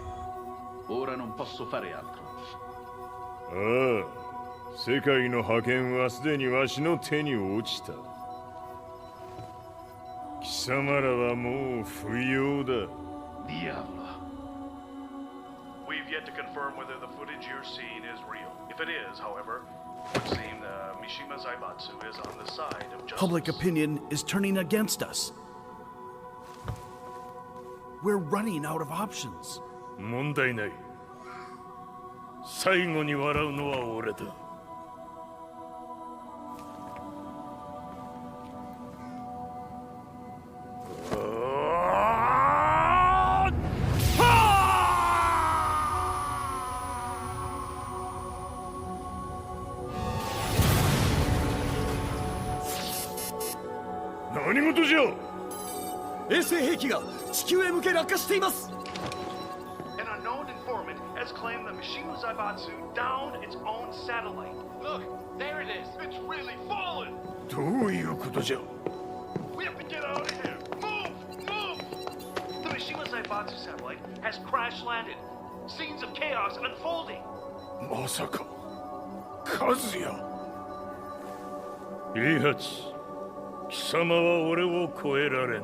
Ora non posso fare altro. 世界の覇権はすでにわしの手に落ちた。貴様らはもう不要だ。Diavolo. We've yet to confirm whether the footage you're seeing is real. If it is, however, it would seem Mishima Zaibatsu is on the side of justice. Public opinion is turning against us. We're running out of options. 問題ない。最後に笑うのは俺だ。何事じゃ。衛星兵器が地球へ向け落下しています。An unknown informant has claimed that Mishima Zaibatsu downed its own satellite. Look, there it is. It's really fallen. どういうことじゃ。We have to get out of here. Move, move. The Mishima Zaibatsu satellite has crash landed. Scenes of chaos unfolding. まさか、和也。いいはち。貴様は俺を超えられん。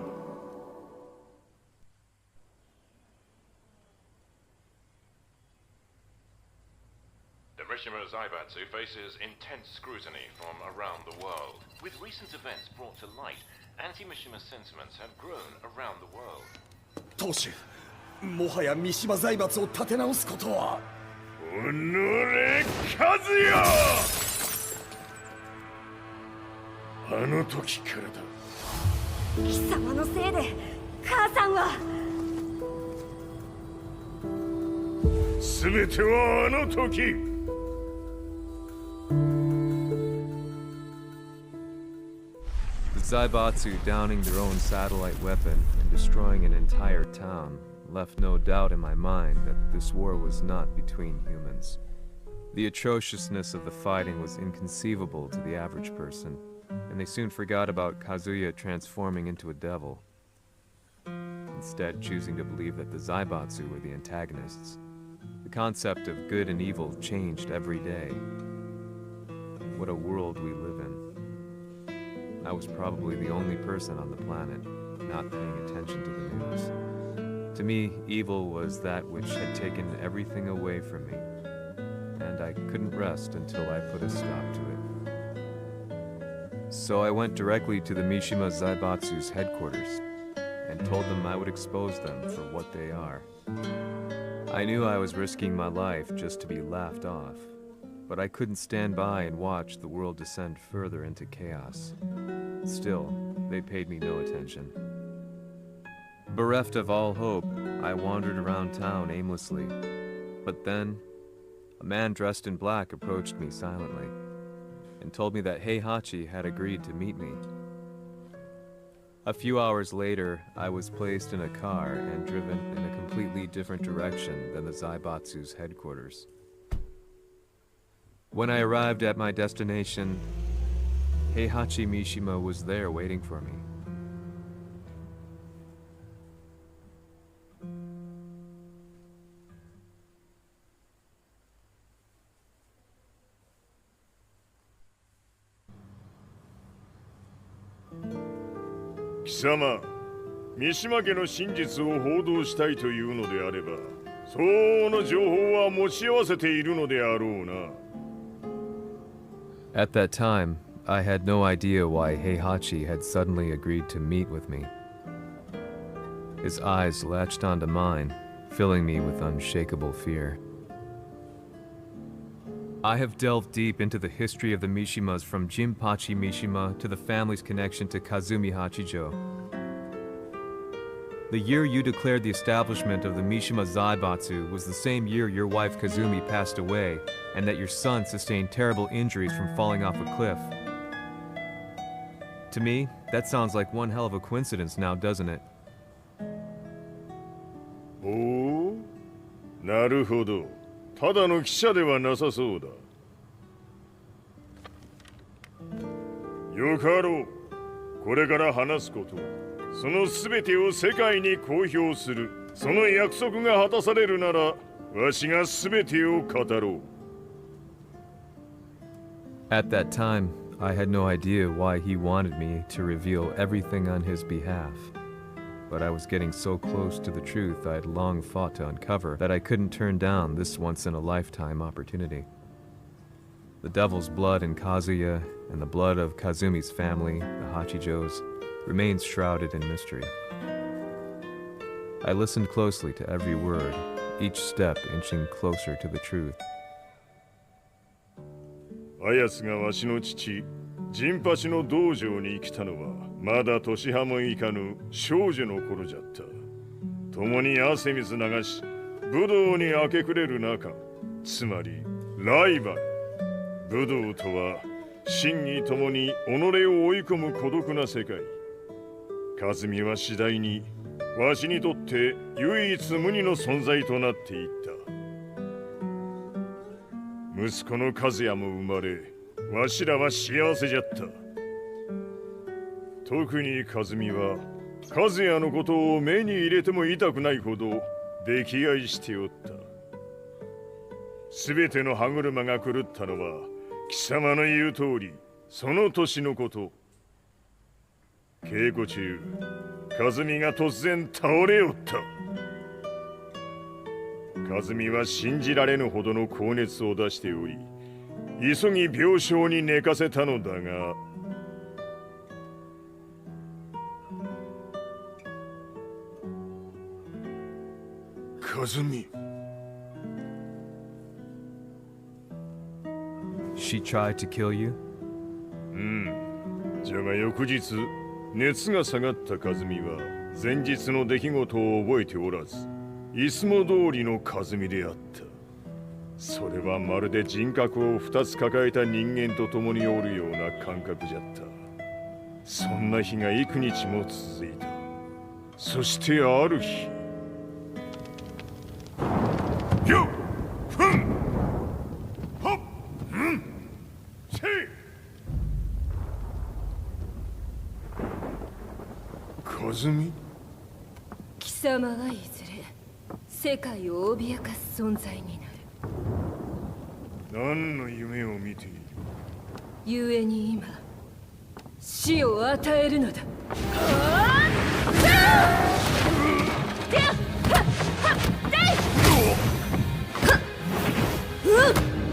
The Mishima Zaibatsu faces intense scrutiny from around the world. With recent events brought to light, anti-Mishima sentiments have grown around the world. 当主、もはや三島財閥を立て直すことは。おのれ、和也。あの時からだ。貴様のせいで母さんは。全てはあの時。The Zaibatsu downing their own satellite weapon and destroying an entire town left no doubt in my mind that this war was not between humans. The atrociousness of the fighting was inconceivable to the average person, and they soon forgot about Kazuya transforming into a devil, instead choosing to believe that the Zaibatsu were the antagonists. The The concept of good and evil changed every day. What a world we live in. I was probably the only person on the planet not paying attention to the news. To me, evil was that which had taken everything away from me, and I couldn't rest until I put a stop to it. So I went directly to the Mishima Zaibatsu's headquarters and told them I would expose them for what they are. I knew I was risking my life just to be laughed off, but I couldn't stand by and watch the world descend further into chaos. Still, they paid me no attention. Bereft of all hope, I wandered around town aimlessly. But then, a man dressed in black approached me silently and told me that Heihachi had agreed to meet me. A few hours later, I was placed in a car and driven in a completely different direction than the Zaibatsu's headquarters. When I arrived at my destination, Heihachi Mishima was there waiting for me.貴様、三島家の真実を報道したいというのであれば、相応の情報は持ち合わせているのであろうな。At that time, I had no idea why Heihachi had suddenly agreed to meet with me. His eyes latched onto mine, filling me with unshakable fear. I have delved deep into the history of the Mishimas from Jinpachi Mishima to the family's connection to Kazumi Hachijo. The year you declared the establishment of the Mishima Zaibatsu was the same year your wife Kazumi passed away, and that your son sustained terrible injuries from falling off a cliff. To me, that sounds like one hell of a coincidence now, doesn't it? おお、なるほど。ただの記者ではなさそうだ。よかろう。これから話すこと、その全てを世界に公表する、その約束が果たされるなら、わしが全てを語ろう。At that time, I had no idea why he wanted me to reveal everything on his behalf. But I was getting so close to the truth I had long fought to uncover that I couldn't turn down this once-in-a-lifetime opportunity. The devil's blood in Kazuya and the blood of Kazumi's family, the Hachijos, remains shrouded in mystery. I listened closely to every word, each step inching closer to the truth. あやつがわしの父、陣八の道場に来たのは、まだ年端もいかぬ少女の頃じゃった。共に汗水流し、武道に明け暮れる中、つまりライバル。武道とは、真偽ともに己を追い込む孤独な世界。和美は次第に、わしにとって唯一無二の存在となっていった。息子の和也も生まれ、わしらは幸せじゃった。特に和美は、和也のことを目に入れても痛くないほど溺愛しておった。すべての歯車が狂ったのは、貴様の言う通り、その年のこと。稽古中、和美が突然倒れおった。和美は信じられぬほどの高熱を出しており、急ぎ病床に寝かせたのだが、和美。She tried to kill you? じゃが翌日、熱が下がった和美は前日の出来事を覚えておらず、いつも通りの和美であった。それはまるで人格を2つ抱えた人間と共におるような感覚じゃった。そんな日が幾日も続いた。そしてある日、よっふんはっうんせい和美。貴様はいずれ世界を脅かす存在になる。何の夢を見ている？故に今死を与えるのだ。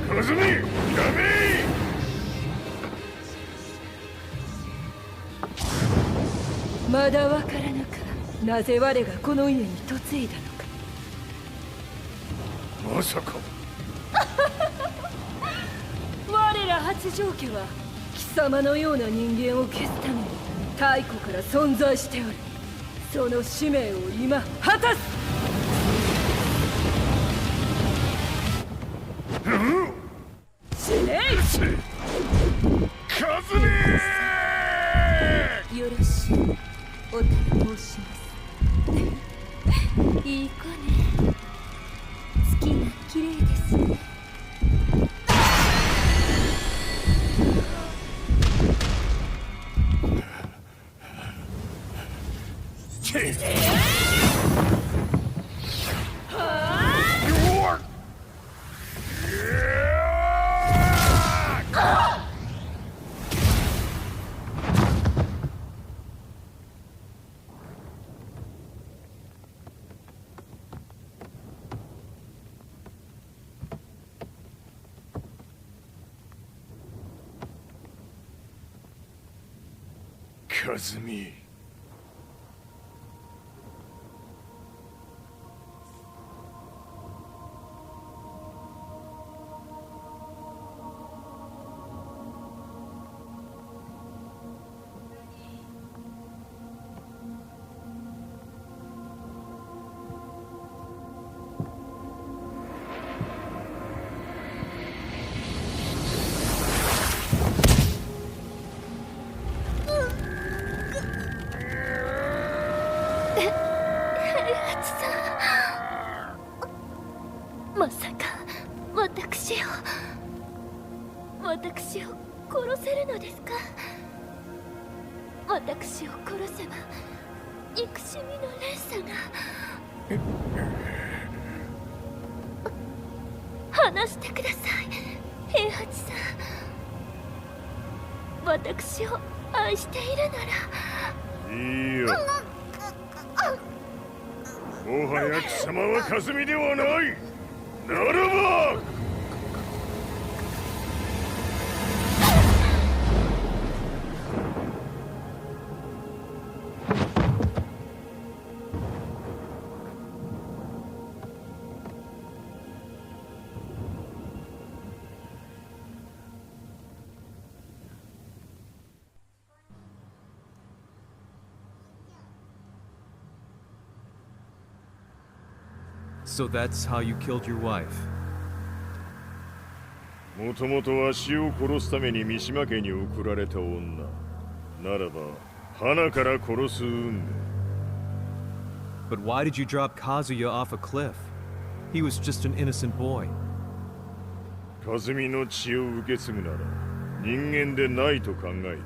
カズミ、ダメ！まだわからぬか、なぜ我がこの家に嫁いだのか。まさか我ら八丈家は貴様のような人間を消すために太古から存在しておる。その使命を今果たす。死ね！カズミ！よろしい、お頼申します。いい子ね。月が綺麗ですね。カズミ。まさか私を殺せるのですか？私を殺せば憎しみの連鎖が。話してください、平八さん。私を愛しているなら。いいよ。もはや貴様はカズミではない。ならばSo that's how you killed your wife. もともとわしを殺すために三島家に送られた女。ならば花から殺す運命。 But why did you drop Kazuya off a cliff? He was just an innocent boy. カズミの血を受け継ぐなら人間でないと考え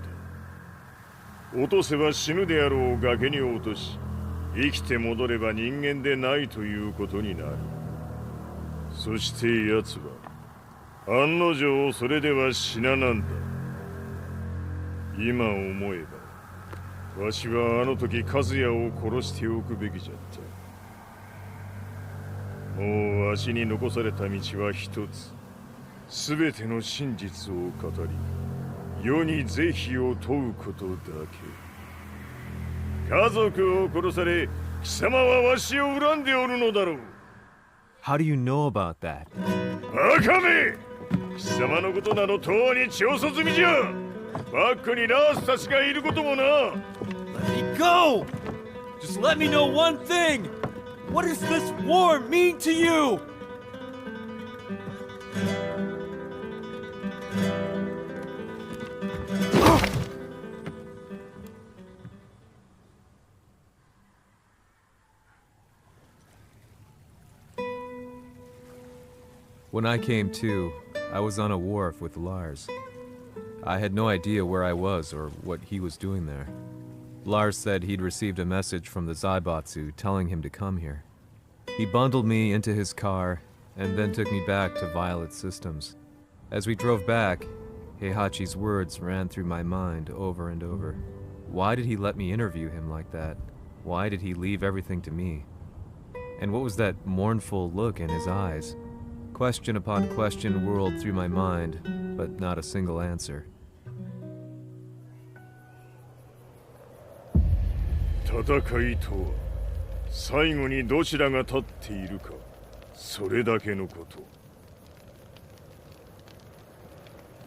た。落とせば死ぬであろう崖に落とし、生きて戻れば人間でないということになる。そして奴は案の定それでは死ななんだ。今思えばわしはあの時和也を殺しておくべきじゃった。もうわしに残された道は一つ。すべての真実を語り世に是非を問うことだけ。家族を殺され貴様はわしを恨んでおるのだろう。 How do you know about that? バカめ！貴様のことなどとうに調査済みじゃ。バックにラースたちがいることもな。 Let me go! Just let me know one thing! What does this war mean to you? When I came to, I was on a wharf with Lars. I had no idea where I was or what he was doing there. Lars said he'd received a message from the Zaibatsu telling him to come here. He bundled me into his car and then took me back to Violet Systems. As we drove back, Heihachi's words ran through my mind over and over. Why did he let me interview him like that? Why did he leave everything to me? And what was that mournful look in his eyes? Question upon question whirled through my mind, but not a single answer. 戦いとは最後にどちらが立っているかそれだけのこと。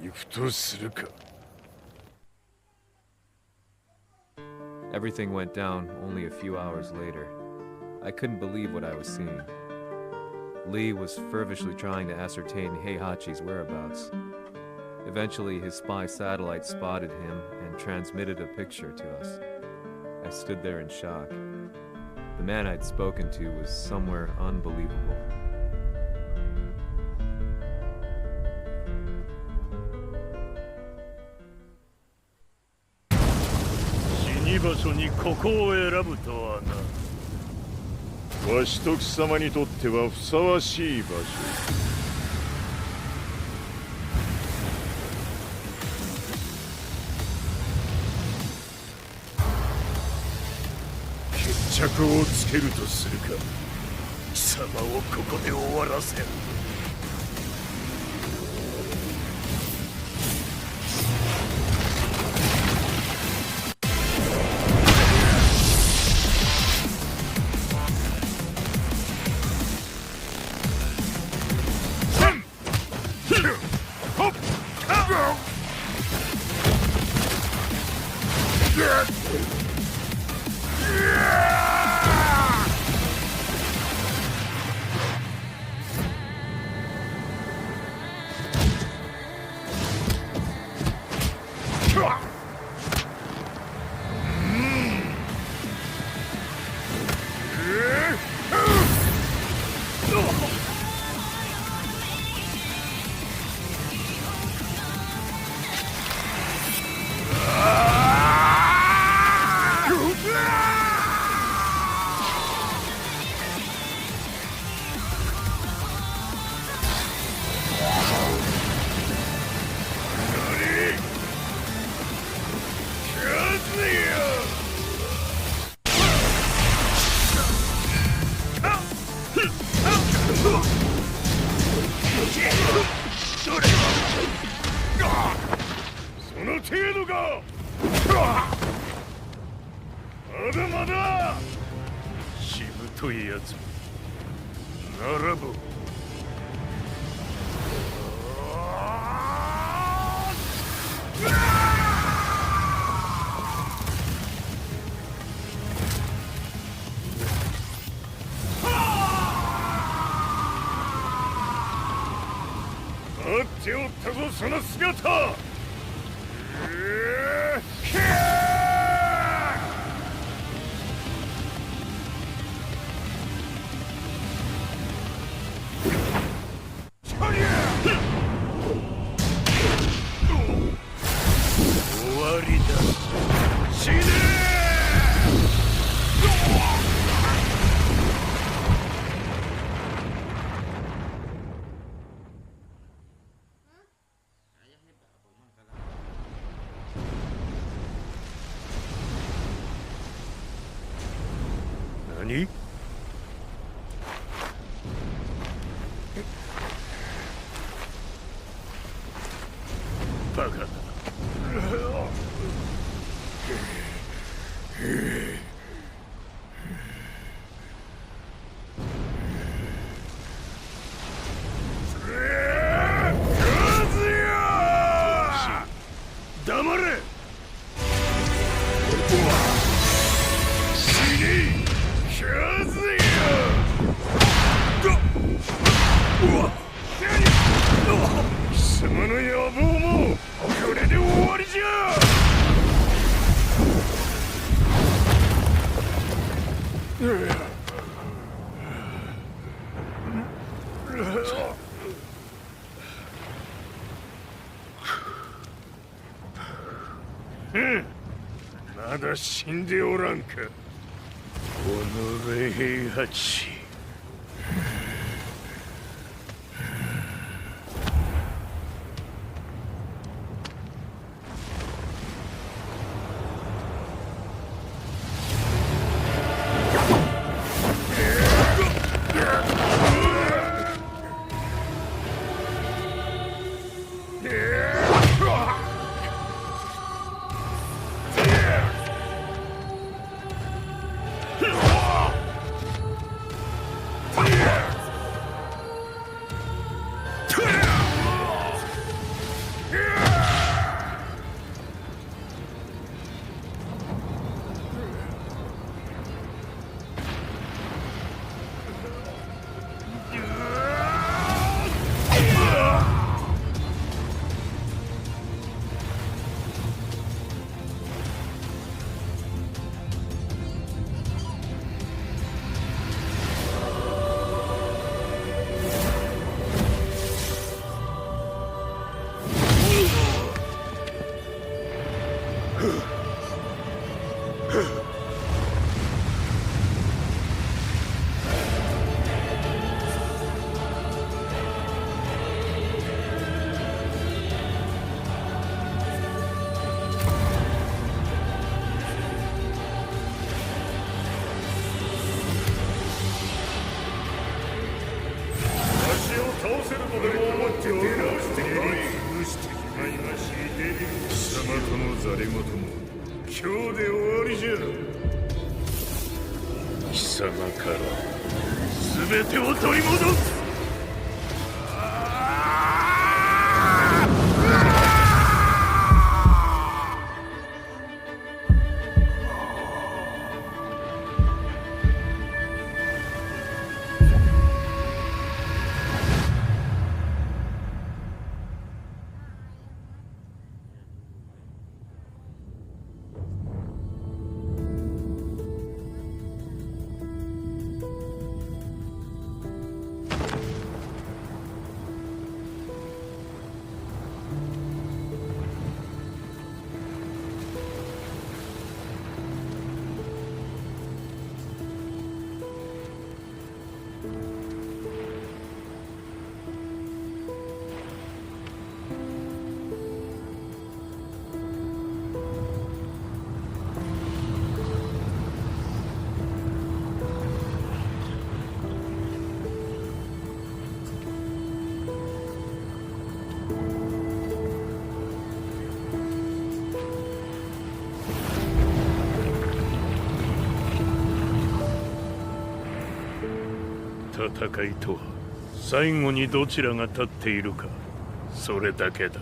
行くとするか。 Everything went down only a few hours later. I couldn't believe what I was seeing. Lee was feverishly trying to ascertain Heihachi's whereabouts. Eventually, his spy satellite spotted him and transmitted a picture to us. I stood there in shock. The man I'd spoken to was somewhere unbelievable. 死に場所にここを選ぶとはな。わしと貴様にとってはふさわしい場所。決着をつけるとするか。貴様をここで終わらせる。 その程度か。まだまだ。しぶといやつ。ならば。 待っておったぞその姿。終わりだ。死ね何？バカだ。黙れ。死ね。 貴様の野望もこれで終わりじゃ。まだ死んでおらんか。己平八。ざれ言も今日で終わりじゃ。貴様から全てを取り戻す。戦いとは最後にどちらが立っているか、それだけだ。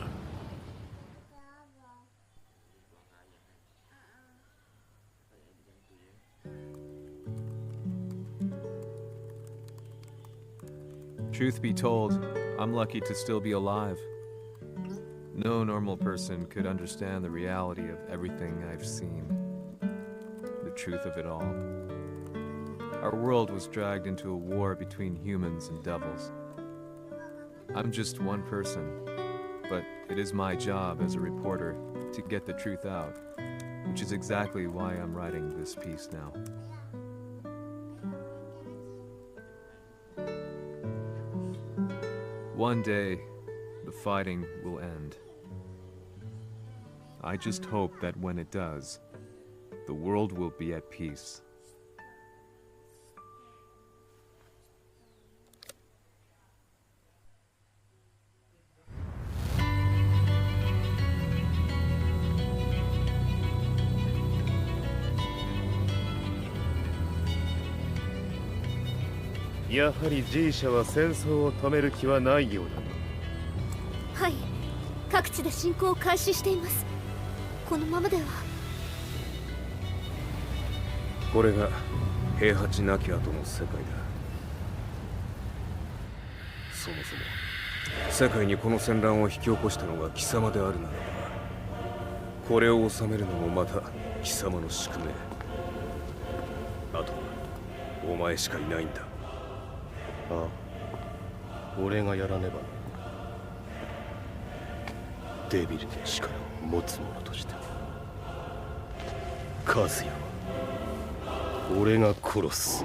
Truth be told, I'm lucky to still be alive. No normal person could understand the reality of everything I've seen. The truth of it all. Our world was dragged into a war between humans and devils. I'm just one person, but it is my job as a reporter to get the truth out, which is exactly why I'm writing this piece now. One day, the fighting will end. I just hope that when it does, the world will be at peace.やはり G 社は戦争を止める気はないようだな。はい、各地で侵攻を開始しています。このままでは。これが平八なき後の世界だ。そもそも世界にこの戦乱を引き起こしたのが貴様であるならば、これを収めるのもまた貴様の宿命。あとはお前しかいないんだ。ああ、俺がやらねば。デビルの力を持つ者として和也は俺が殺す。